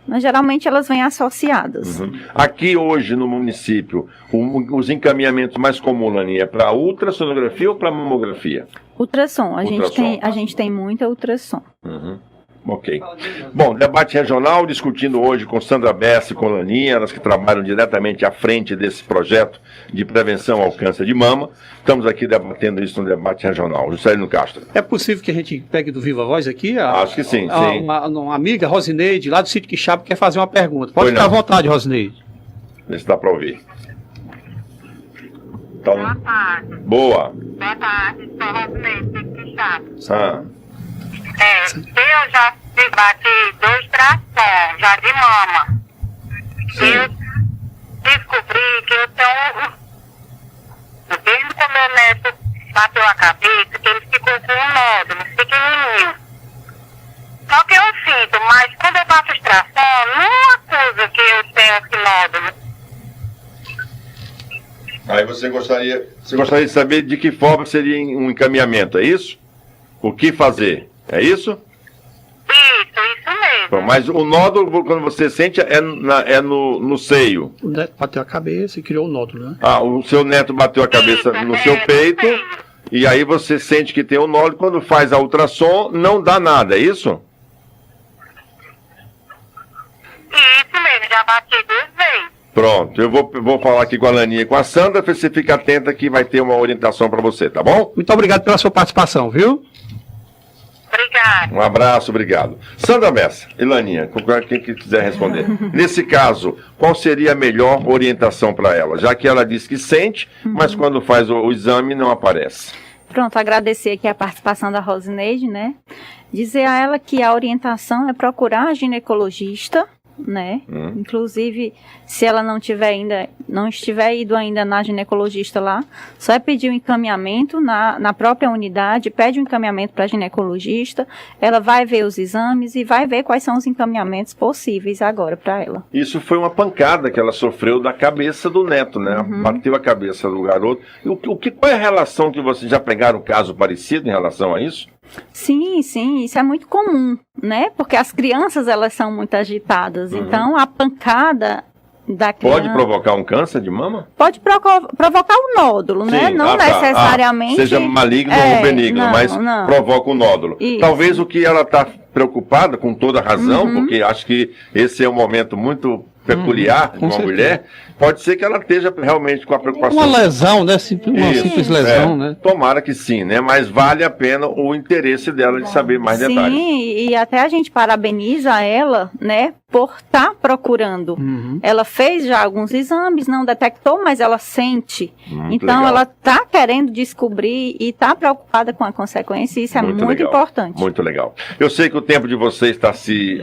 Mas geralmente elas vêm associadas. Aqui hoje no município, os encaminhamentos mais comuns, Laninha, é para ultrassonografia ou para mamografia? Ultrassom. A gente tem muita ultrassom. Ok. Bom, debate regional, discutindo hoje com Sandra Bessa e com Laninha, elas que trabalham diretamente à frente desse projeto de prevenção ao câncer de mama. Estamos aqui debatendo isso no debate regional. Juscelino Castro. É possível que a gente pegue do Viva Voz aqui? Acho que sim, sim. Uma amiga, Rosineide, lá do Sítio Quixaba, quer fazer uma pergunta. Pode ficar à vontade, Rosineide. Vê se dá para ouvir. Então, boa tarde. Boa. Boa tarde, sou Rosineide, Sítio Quixaba. Eu já bati 2 trações, já de mama. Eu descobri que eu tenho, desde quando meu neto bateu a cabeça, que ele ficou com um nódulo pequenininho. Só que eu sinto, mas quando eu bato os trações, não é uma coisa que eu tenho esse nódulo. Aí você gostaria de saber de que forma seria um encaminhamento, é isso? O que fazer? É isso? Isso mesmo. Mas o nódulo, quando você sente, é no seio. O neto bateu a cabeça e criou o nódulo, né? O seu neto bateu a cabeça no seu peito, e aí você sente que tem um nódulo. Quando faz a ultrassom, não dá nada, é isso? Isso mesmo, já bati 2 vezes. Pronto, eu vou falar aqui com a Laninha e com a Sandra, você fica atenta que vai ter uma orientação para você, tá bom? Muito obrigado pela sua participação, viu? Obrigado. Um abraço, obrigado. Sandra Bessa e Laninha, quem quiser responder. Nesse caso, qual seria a melhor orientação para ela? Já que ela diz que sente, mas quando faz o exame não aparece. Pronto, agradecer aqui a participação da Rosineide, né? Dizer a ela que a orientação é procurar a ginecologista, né? Inclusive, se ela não estiver ido ainda na ginecologista lá, só é pedir o encaminhamento na própria unidade, pede um encaminhamento para a ginecologista, ela vai ver os exames e vai ver quais são os encaminhamentos possíveis agora para ela. Isso foi uma pancada que ela sofreu da cabeça do neto, né? Bateu a cabeça do garoto. E qual é a relação que vocês já pegaram um caso parecido em relação a isso? Sim, isso é muito comum, né? Porque as crianças, elas são muito agitadas, então a pancada da criança... Pode provocar um câncer de mama? Pode provocar um nódulo, Sim. né? Não necessariamente... seja maligno ou benigno, mas provoca um nódulo. Isso. Talvez o que ela está preocupada, com toda razão, porque acho que esse é um momento muito peculiar de uma mulher, pode ser que ela esteja realmente com a preocupação. Uma lesão, né? Uma simples lesão, né? Tomara que sim, né? Mas vale a pena o interesse dela de saber mais detalhes. Sim, e até a gente parabeniza ela, né? Por estar procurando. Ela fez já alguns exames, não detectou, mas ela sente. Então, legal. ela está querendo descobrir e está preocupada com a consequência, e isso é muito legal. importante. Muito legal. Eu sei que o tempo de vocês está se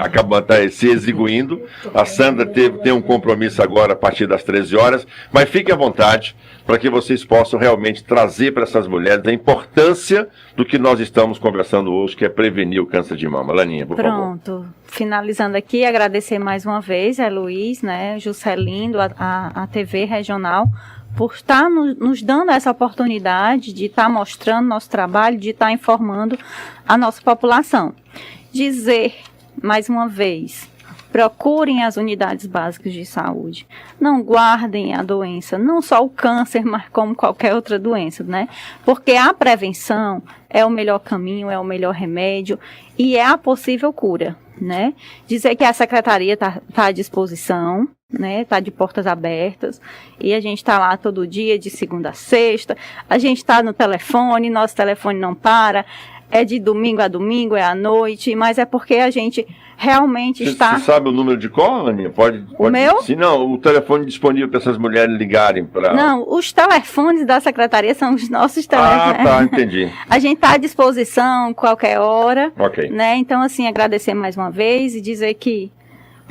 exiguindo. A Sandra tem um compromisso agora a partir das 13 horas, mas fique à vontade para que vocês possam realmente trazer para essas mulheres a importância do que nós estamos conversando hoje, que é prevenir o câncer de mama. Laninha, por favor. Pronto. Finalizando aqui, agradecer mais uma vez a Luiz, né, Juscelindo, a TV regional, por estar nos dando essa oportunidade de estar mostrando nosso trabalho, de estar informando a nossa população. Dizer, mais uma vez, procurem as unidades básicas de saúde. Não guardem a doença, não só o câncer, mas como qualquer outra doença, né? Porque a prevenção é o melhor caminho, é o melhor remédio e é a possível cura, né? Dizer que a secretaria está à disposição, né? Está de portas abertas e a gente está lá todo dia, de segunda a sexta. A gente está no telefone, nosso telefone não para. É de domingo a domingo, é à noite, mas é porque a gente realmente está... Você sabe o número de qual, Aninha? Pode... O meu? Sim, não, o telefone disponível para essas mulheres ligarem para... Não, os telefones da secretaria são os nossos telefones. Ah, tá, entendi. A gente está à disposição qualquer hora. Ok. Né? Então, assim, agradecer mais uma vez e dizer que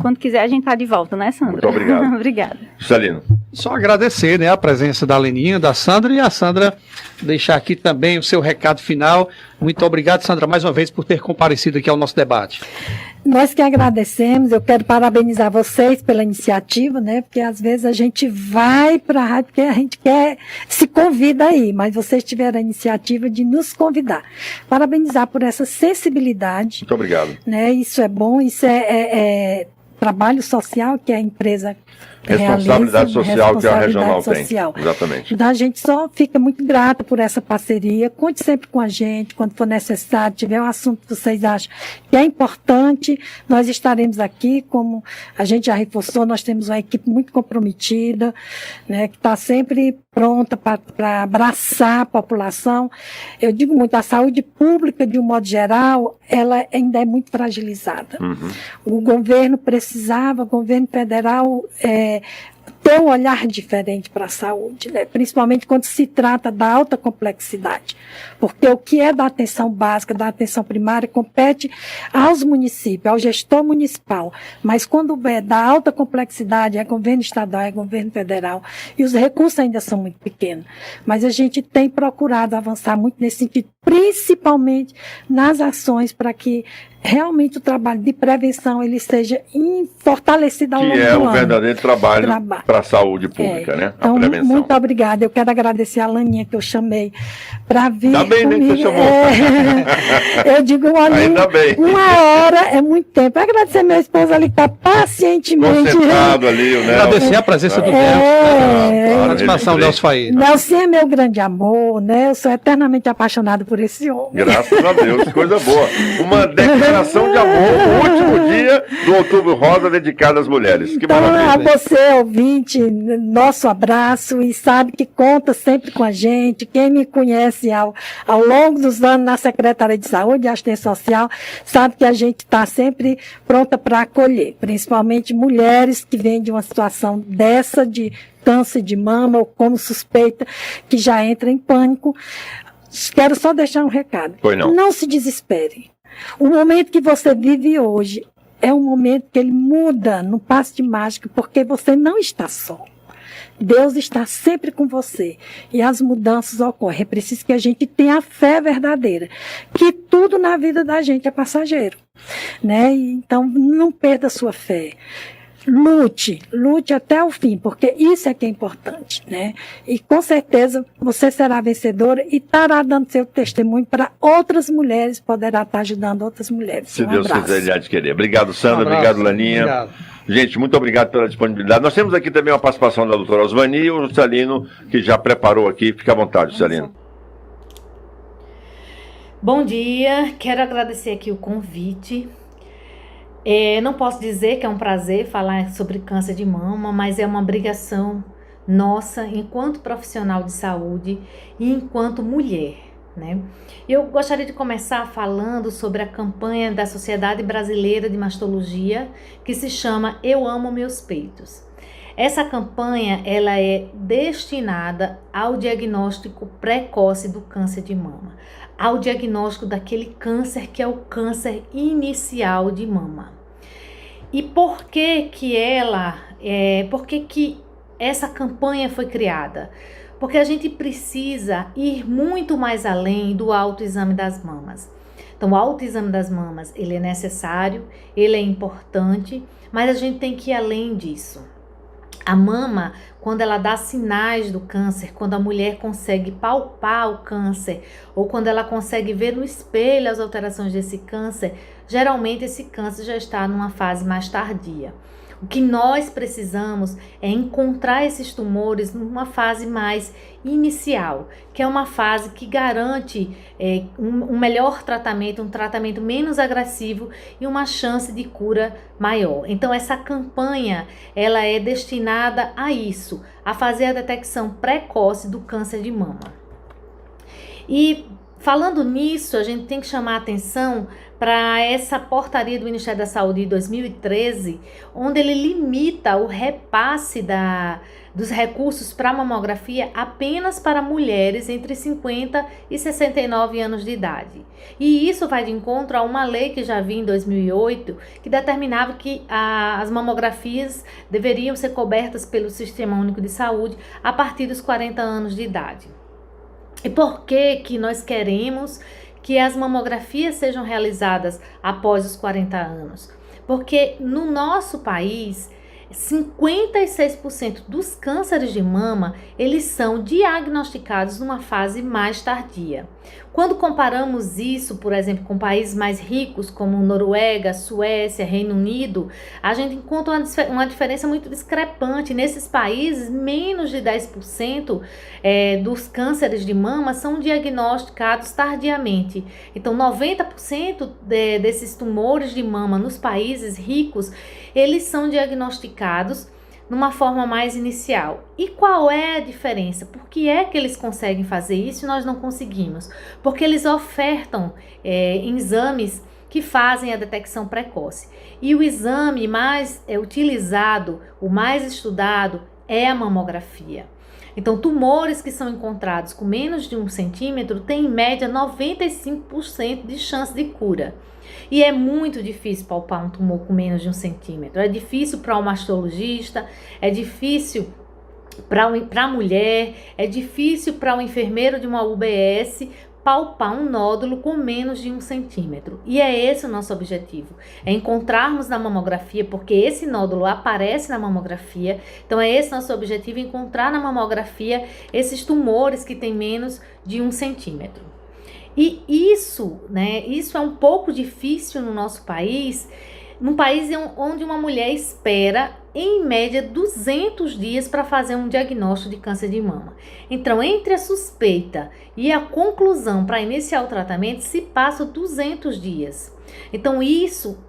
quando quiser a gente está de volta, né, Sandra? Muito obrigado. Obrigada. Juscelino. Só agradecer, né, a presença da Leninha, da Sandra, e a Sandra deixar aqui também o seu recado final. Muito obrigado, Sandra, mais uma vez por ter comparecido aqui ao nosso debate. Nós que agradecemos, eu quero parabenizar vocês pela iniciativa, né? Porque às vezes a gente vai para a rádio porque a gente se convida aí, mas vocês tiveram a iniciativa de nos convidar. Parabenizar por essa sensibilidade. Muito obrigado. Né? Isso é bom, isso é trabalho social que a empresa responsabilidade social que a regional social. tem. Exatamente. Então a gente só fica muito grata por essa parceria. Conte sempre com a gente, quando for necessário, tiver um assunto que vocês acham que é importante, nós estaremos aqui, como a gente já reforçou, nós temos uma equipe muito comprometida, né, que está sempre pronta para abraçar a população. Eu digo muito, a saúde pública, de um modo geral, ela ainda é muito fragilizada. O governo precisava, o governo federal, ter um olhar diferente para a saúde, né? Principalmente quando se trata da alta complexidade, porque o que é da atenção básica, da atenção primária, compete aos municípios, ao gestor municipal, mas quando é da alta complexidade, é governo estadual, é governo federal, e os recursos ainda são muito pequenos, mas a gente tem procurado avançar muito nesse sentido, principalmente nas ações para que realmente o trabalho de prevenção ele seja fortalecido ao longo do ano. Que é o verdadeiro trabalho para a saúde pública, né? Então, a prevenção. Muito obrigada. Eu quero agradecer a Laninha que eu chamei para vir Ainda bem, comigo. Né, que você chamou. Eu digo, Ainda bem. Uma hora é muito tempo. Agradecer meu esposo ali que está pacientemente... Concentrado ali, o Nelson. Agradecer a presença do Nelson. A participação do Nelson Faí. Nelson é meu grande amor, né? Eu sou eternamente apaixonado por esse homem. Graças a Deus, coisa boa. Uma declaração de amor no último dia do Outubro Rosa dedicado às mulheres. Que então, maravilha. A você, ouvinte, nosso abraço, e sabe que conta sempre com a gente. Quem me conhece ao longo dos anos na Secretaria de Saúde e Assistência Social, sabe que a gente está sempre pronta para acolher, principalmente mulheres que vêm de uma situação dessa, de câncer de mama ou como suspeita, que já entra em pânico. Quero só deixar um recado. Pois não. Não se desespere. O momento que você vive hoje é um momento que ele muda no passe de mágica, porque você não está só. Deus está sempre com você e as mudanças ocorrem. É preciso que a gente tenha a fé verdadeira, que tudo na vida da gente é passageiro, né? Então, não perda a sua fé. Lute até o fim, porque isso é que é importante, né? E com certeza você será vencedora e estará dando seu testemunho para outras mulheres, poderá estar ajudando outras mulheres. Se Deus quiser, ele há de querer. Obrigado, Sandra. Obrigado, Laninha. Obrigado. Gente, muito obrigado pela disponibilidade. Nós temos aqui também uma participação da doutora Osvani e o Juscelino, que já preparou aqui. Fique à vontade, Juscelino. Bom dia, quero agradecer aqui o convite. Não posso dizer que é um prazer falar sobre câncer de mama, mas é uma obrigação nossa enquanto profissional de saúde e enquanto mulher, né? Eu gostaria de começar falando sobre a campanha da Sociedade Brasileira de Mastologia, que se chama Eu Amo Meus Peitos. Essa campanha, ela é destinada ao diagnóstico precoce do câncer de mama, ao diagnóstico daquele câncer que é o câncer inicial de mama. E por que que essa campanha foi criada? Porque a gente precisa ir muito mais além do autoexame das mamas. Então, o autoexame das mamas, ele é necessário, ele é importante, mas a gente tem que ir além disso. A mama, quando ela dá sinais do câncer, quando a mulher consegue palpar o câncer, ou quando ela consegue ver no espelho as alterações desse câncer, geralmente esse câncer já está numa fase mais tardia. O que nós precisamos é encontrar esses tumores numa fase mais inicial, que é uma fase que garante um melhor tratamento, um tratamento menos agressivo e uma chance de cura maior. Então essa campanha, ela é destinada a isso, a fazer a detecção precoce do câncer de mama. E falando nisso, a gente tem que chamar a atenção para essa portaria do Ministério da Saúde de 2013, onde ele limita o repasse dos recursos para mamografia apenas para mulheres entre 50 e 69 anos de idade. E isso vai de encontro a uma lei que já havia em 2008, que determinava que as mamografias deveriam ser cobertas pelo Sistema Único de Saúde a partir dos 40 anos de idade. E por que nós queremos que as mamografias sejam realizadas após os 40 anos? Porque no nosso país, 56% dos cânceres de mama, eles são diagnosticados numa fase mais tardia. Quando comparamos isso, por exemplo, com países mais ricos como Noruega, Suécia, Reino Unido, a gente encontra uma diferença muito discrepante. Nesses países, menos de 10% dos cânceres de mama são diagnosticados tardiamente. Então, 90% desses tumores de mama nos países ricos, eles são diagnosticados numa forma mais inicial. E qual é a diferença? Por que é que eles conseguem fazer isso e nós não conseguimos? Porque eles ofertam exames que fazem a detecção precoce. E o exame mais utilizado, o mais estudado, é a mamografia. Então, tumores que são encontrados com menos de 1 centímetro têm em média 95% de chance de cura. E é muito difícil palpar um tumor com menos de 1 centímetro. É difícil para o mastologista, é difícil para a mulher, é difícil para o enfermeiro de uma UBS palpar um nódulo com menos de 1 centímetro. E é esse o nosso objetivo, é encontrarmos na mamografia, porque esse nódulo aparece na mamografia, então é esse nosso objetivo, encontrar na mamografia esses tumores que têm menos de 1 centímetro. E isso é um pouco difícil no nosso país, num país onde uma mulher espera, em média, 200 dias para fazer um diagnóstico de câncer de mama. Então, entre a suspeita e a conclusão para iniciar o tratamento, se passa 200 dias. Então,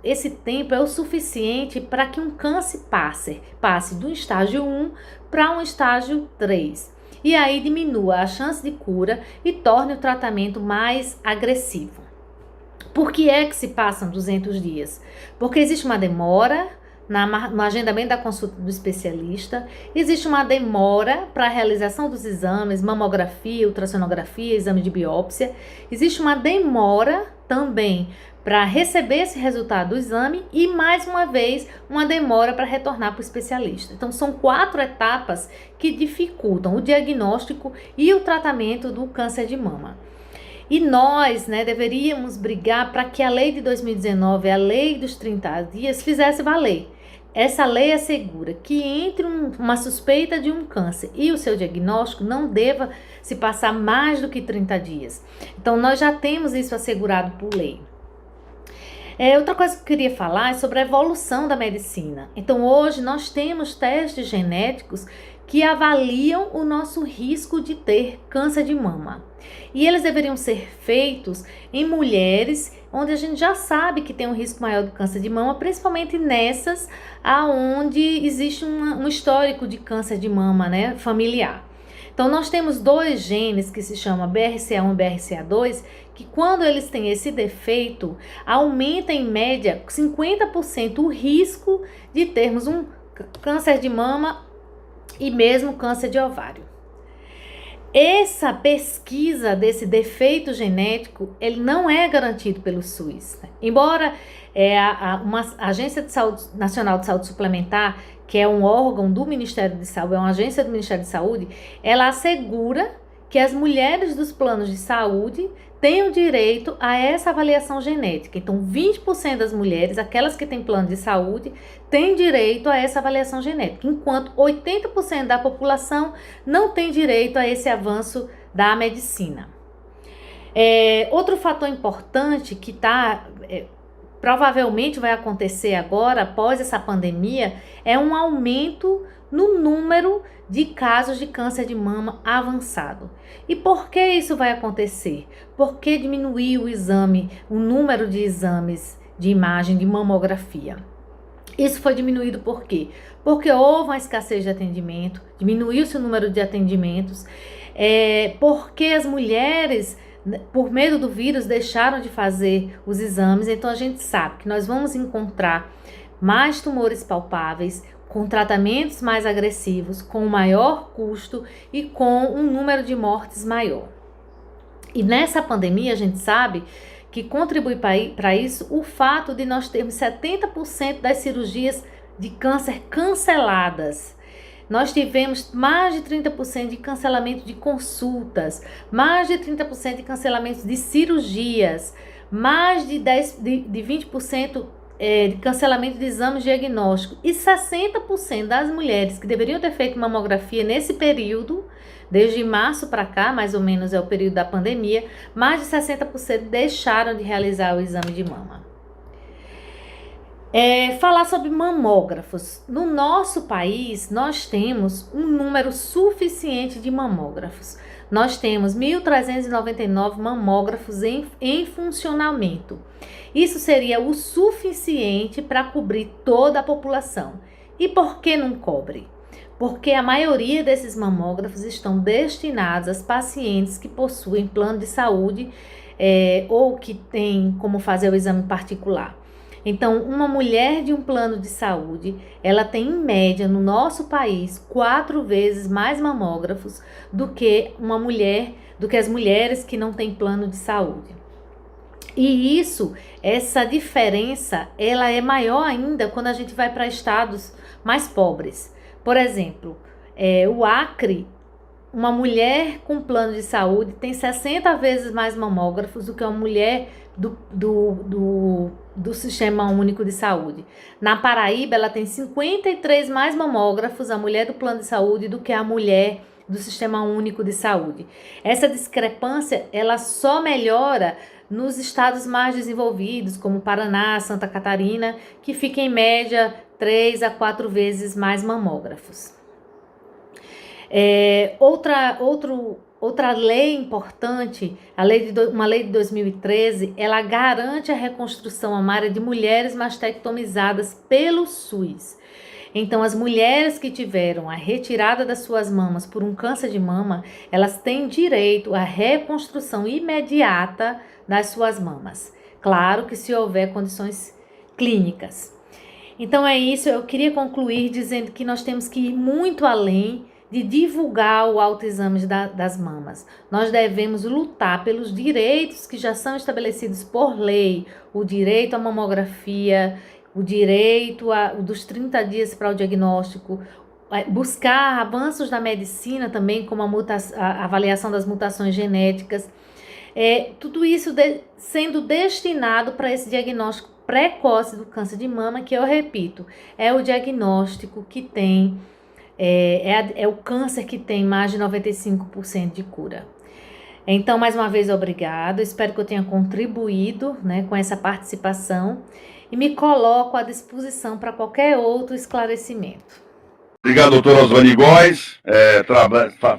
esse tempo é o suficiente para que um câncer passe do estágio 1 para um estágio 3. E aí diminua a chance de cura e torne o tratamento mais agressivo. Por que é que se passam 200 dias? Porque existe uma demora no agendamento da consulta do especialista, existe uma demora para a realização dos exames, mamografia, ultrassonografia, exame de biópsia, existe uma demora também para receber esse resultado do exame e, mais uma vez, uma demora para retornar para o especialista. Então, são 4 etapas que dificultam o diagnóstico e o tratamento do câncer de mama. E nós, deveríamos brigar para que a lei de 2019, a lei dos 30 dias, fizesse valer. Essa lei assegura que entre uma suspeita de um câncer e o seu diagnóstico não deva se passar mais do que 30 dias. Então, nós já temos isso assegurado por lei. Outra coisa que eu queria falar é sobre a evolução da medicina. Então, hoje nós temos testes genéticos que avaliam o nosso risco de ter câncer de mama. E eles deveriam ser feitos em mulheres onde a gente já sabe que tem um risco maior do câncer de mama, principalmente nessas aonde existe um histórico de câncer de mama, familiar. Então, nós temos 2 genes que se chamam BRCA1 e BRCA2, que quando eles têm esse defeito, aumenta em média 50% o risco de termos um câncer de mama e mesmo câncer de ovário. Essa pesquisa desse defeito genético, ele não é garantido pelo SUS. Embora uma Agência de Saúde, Nacional de Saúde Suplementar, que é um órgão do Ministério de Saúde, é uma agência do Ministério de Saúde, ela assegura que as mulheres dos planos de saúde tenham direito a essa avaliação genética. Então, 20% das mulheres, aquelas que têm plano de saúde, têm direito a essa avaliação genética, enquanto 80% da população não tem direito a esse avanço da medicina. Outro fator importante que provavelmente vai acontecer agora, após essa pandemia, é um aumento no número de casos de câncer de mama avançado. E por que isso vai acontecer? Porque diminuiu o número de exames de imagem de mamografia. Isso foi diminuído por quê? Porque houve uma escassez de atendimento, diminuiu-se o número de atendimentos, porque as mulheres, por medo do vírus, deixaram de fazer os exames. Então, a gente sabe que nós vamos encontrar mais tumores palpáveis, com tratamentos mais agressivos, com maior custo e com um número de mortes maior. E nessa pandemia, a gente sabe que contribui para isso o fato de nós termos 70% das cirurgias de câncer canceladas. Nós tivemos mais de 30% de cancelamento de consultas, mais de 30% de cancelamento de cirurgias, mais de 20% de cancelamento de exames diagnósticos, e 60% das mulheres que deveriam ter feito mamografia nesse período, desde março para cá, mais ou menos é o período da pandemia, mais de 60% deixaram de realizar o exame de mama. Falar sobre mamógrafos. No nosso país, nós temos um número suficiente de mamógrafos. Nós temos 1.399 mamógrafos em funcionamento. Isso seria o suficiente para cobrir toda a população. E por que não cobre? Porque a maioria desses mamógrafos estão destinados às pacientes que possuem plano de saúde ou que têm como fazer o exame particular. Então, uma mulher de um plano de saúde, ela tem em média no nosso país 4 vezes mais mamógrafos do que as mulheres que não têm plano de saúde. E essa diferença, ela é maior ainda quando a gente vai para estados mais pobres. Por exemplo, o Acre, uma mulher com plano de saúde tem 60 vezes mais mamógrafos do que uma mulher do Sistema Único de Saúde. Na Paraíba, ela tem 53 mais mamógrafos, a mulher do plano de saúde, do que a mulher do Sistema Único de Saúde. Essa discrepância, ela só melhora nos estados mais desenvolvidos, como Paraná, Santa Catarina, que fica em média 3 a 4 vezes mais mamógrafos. Outra lei importante, uma lei de 2013, ela garante a reconstrução mamária de mulheres mastectomizadas pelo SUS. Então, as mulheres que tiveram a retirada das suas mamas por um câncer de mama, elas têm direito à reconstrução imediata das suas mamas. Claro que se houver condições clínicas. Então é isso, eu queria concluir dizendo que nós temos que ir muito além de divulgar o autoexame das mamas. Nós devemos lutar pelos direitos que já são estabelecidos por lei, o direito à mamografia, o direito dos 30 dias para o diagnóstico, buscar avanços da medicina também, como a avaliação das mutações genéticas, tudo isso sendo destinado para esse diagnóstico precoce do câncer de mama, que eu repito, é o diagnóstico que tem, é o câncer que tem mais de 95% de cura. Então, mais uma vez, obrigado, espero que eu tenha contribuído, né, com essa participação e me coloco à disposição para qualquer outro esclarecimento. Obrigado, doutor Osvani Góes,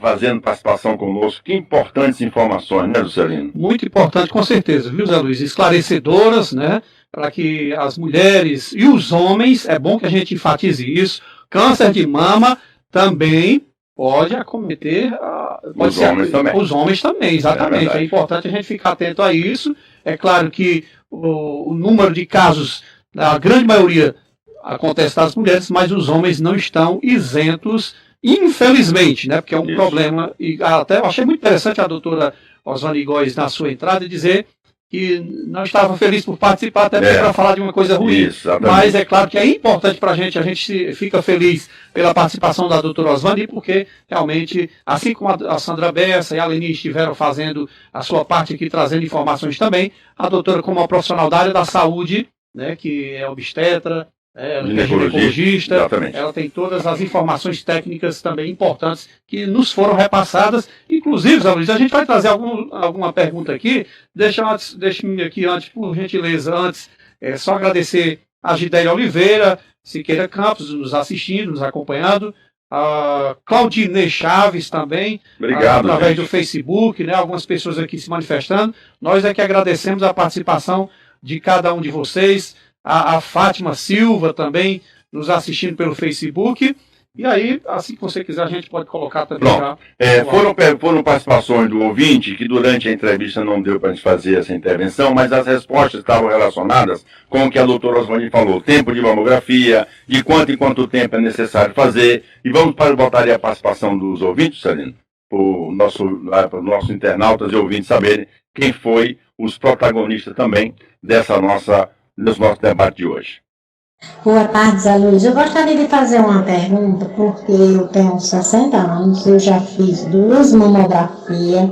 fazendo participação conosco. Que importantes informações, né, Juscelino? Muito importante, com certeza, viu, Zé Luiz? Esclarecedoras, né? Para que as mulheres e os homens, é bom que a gente enfatize isso, câncer de mama também pode acometer os homens também, exatamente. É importante a gente ficar atento a isso. É claro que o número de casos, a grande maioria, acontece das mulheres, mas os homens não estão isentos, infelizmente, né? Porque é um problema. E até eu achei muito interessante a doutora Osvani Góes, na sua entrada, dizer que não estava feliz por participar, até para falar de uma coisa ruim. Mas é claro que é importante para a gente fica feliz pela participação da doutora Osvani, porque realmente, assim como a Sandra Bessa e a Leni estiveram fazendo a sua parte aqui, trazendo informações também, a doutora, como uma profissional da área da saúde, né, que é obstetra, ela é ginecologista, ela tem todas as informações técnicas também importantes que nos foram repassadas. Inclusive, Zé Luiz, a gente vai trazer alguma pergunta aqui. Deixe-me aqui antes, por gentileza, só agradecer a Gideia Oliveira, Siqueira Campos, nos assistindo, nos acompanhando, a Claudinei Chaves também, através do Facebook, né, algumas pessoas aqui se manifestando. Nós é que agradecemos a participação de cada um de vocês. A Fátima Silva também nos assistindo pelo Facebook. E aí, assim que você quiser, a gente pode colocar também. Foram participações do ouvinte que durante a entrevista não deu para a gente fazer essa intervenção, mas as respostas estavam relacionadas com o que a doutora Osvani falou: tempo de mamografia, de quanto em quanto tempo é necessário fazer. E vamos botar aí a participação dos ouvintes, Celino, para os nossos internautas e ouvintes saberem quem foi os protagonistas também desse nosso debate de hoje. Boa tarde, Zé Luiz. Eu gostaria de fazer uma pergunta, porque eu tenho 60 anos, eu já fiz 2 mamografias,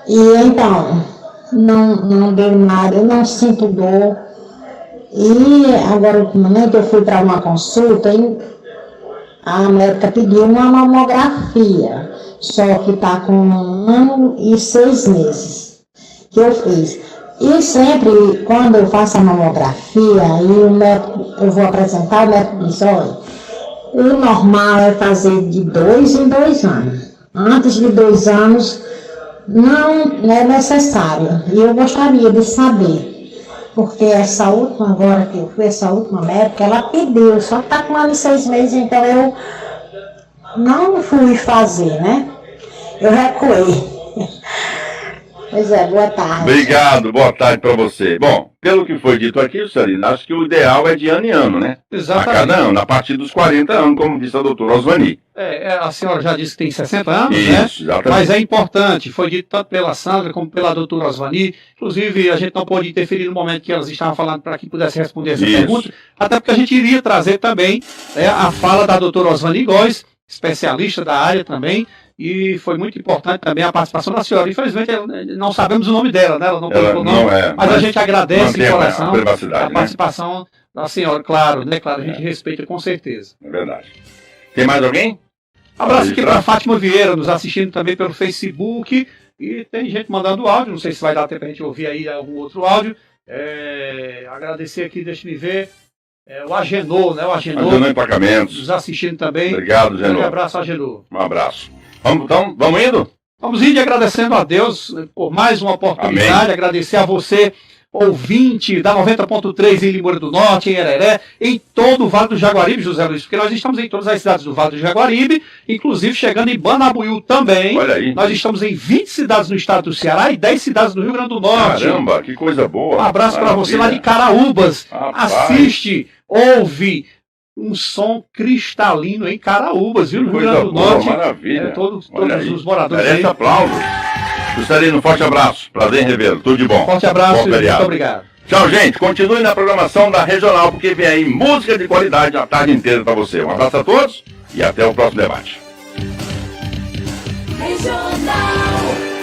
e então, não deu nada, eu não sinto dor. E agora, ultimamente, eu fui para uma consulta e a médica pediu uma mamografia, só que está com 1 ano e 6 meses que eu fiz. E sempre, quando eu faço a mamografia, e o médico, eu vou apresentar, o médico diz: olha, o normal é fazer de 2 em 2 anos. Antes de 2 anos, não é necessário. E eu gostaria de saber, porque essa última, agora que eu fui, essa última médica, ela pediu, só que está com 1 ano e 6 meses, então eu não fui fazer, né? Eu recuei. Pois é, boa tarde. Obrigado, boa tarde para você. Bom, pelo que foi dito aqui, Celino, acho que o ideal é de ano em ano, né? Exatamente. A cada ano, a partir dos 40 anos, como disse a doutora Osvani. A senhora já disse que tem 60 anos, isso, né? Exatamente. Mas é importante, foi dito tanto pela Sandra como pela doutora Osvani. Inclusive, a gente não pôde interferir no momento que elas estavam falando para que pudesse responder essa pergunta, até porque a gente iria trazer também a fala da doutora Osvani Góes, especialista da área também, e foi muito importante também a participação da senhora. Infelizmente, não sabemos o nome dela, né? Ela não colocou o nome, mas a gente agradece de coração a participação da senhora, claro, né? Claro, a gente respeita com certeza. É verdade. Tem mais alguém? Abraço aqui para a Fátima Vieira, nos assistindo também pelo Facebook, e tem gente mandando áudio, não sei se vai dar tempo para a gente ouvir aí algum outro áudio. Agradecer aqui, deixa-me ver, o Agenor, né? O Agenor Emplacamentos. Nos assistindo também. Obrigado, Agenor. Um abraço, Agenor. Um abraço. Vamos indo? Vamos indo agradecendo a Deus por mais uma oportunidade. Amém. Agradecer a você, ouvinte da 90.3 em Limoeiro do Norte, em Hereré, em todo o Vale do Jaguaribe, José Luiz, porque nós estamos em todas as cidades do Vale do Jaguaribe, inclusive chegando em Banabuiú também. Olha aí. Nós estamos em 20 cidades no estado do Ceará e 10 cidades do Rio Grande do Norte. Caramba, que coisa boa. Um abraço para você lá de Caraúbas. Assiste, ouve, um som cristalino em Caraúbas, viu? No Rio Coisa Grande do boa, Norte. maravilha. Todos Olha aí. os moradores Merece aí. aplausos. Juscelino, um forte abraço. Prazer em revê-lo. Tudo de bom. Forte abraço Bom e feriado. muito obrigado. Tchau, gente. Continue na programação da Regional, porque vem aí música de qualidade a tarde inteira para você. Um abraço a todos e até o próximo debate. Regional.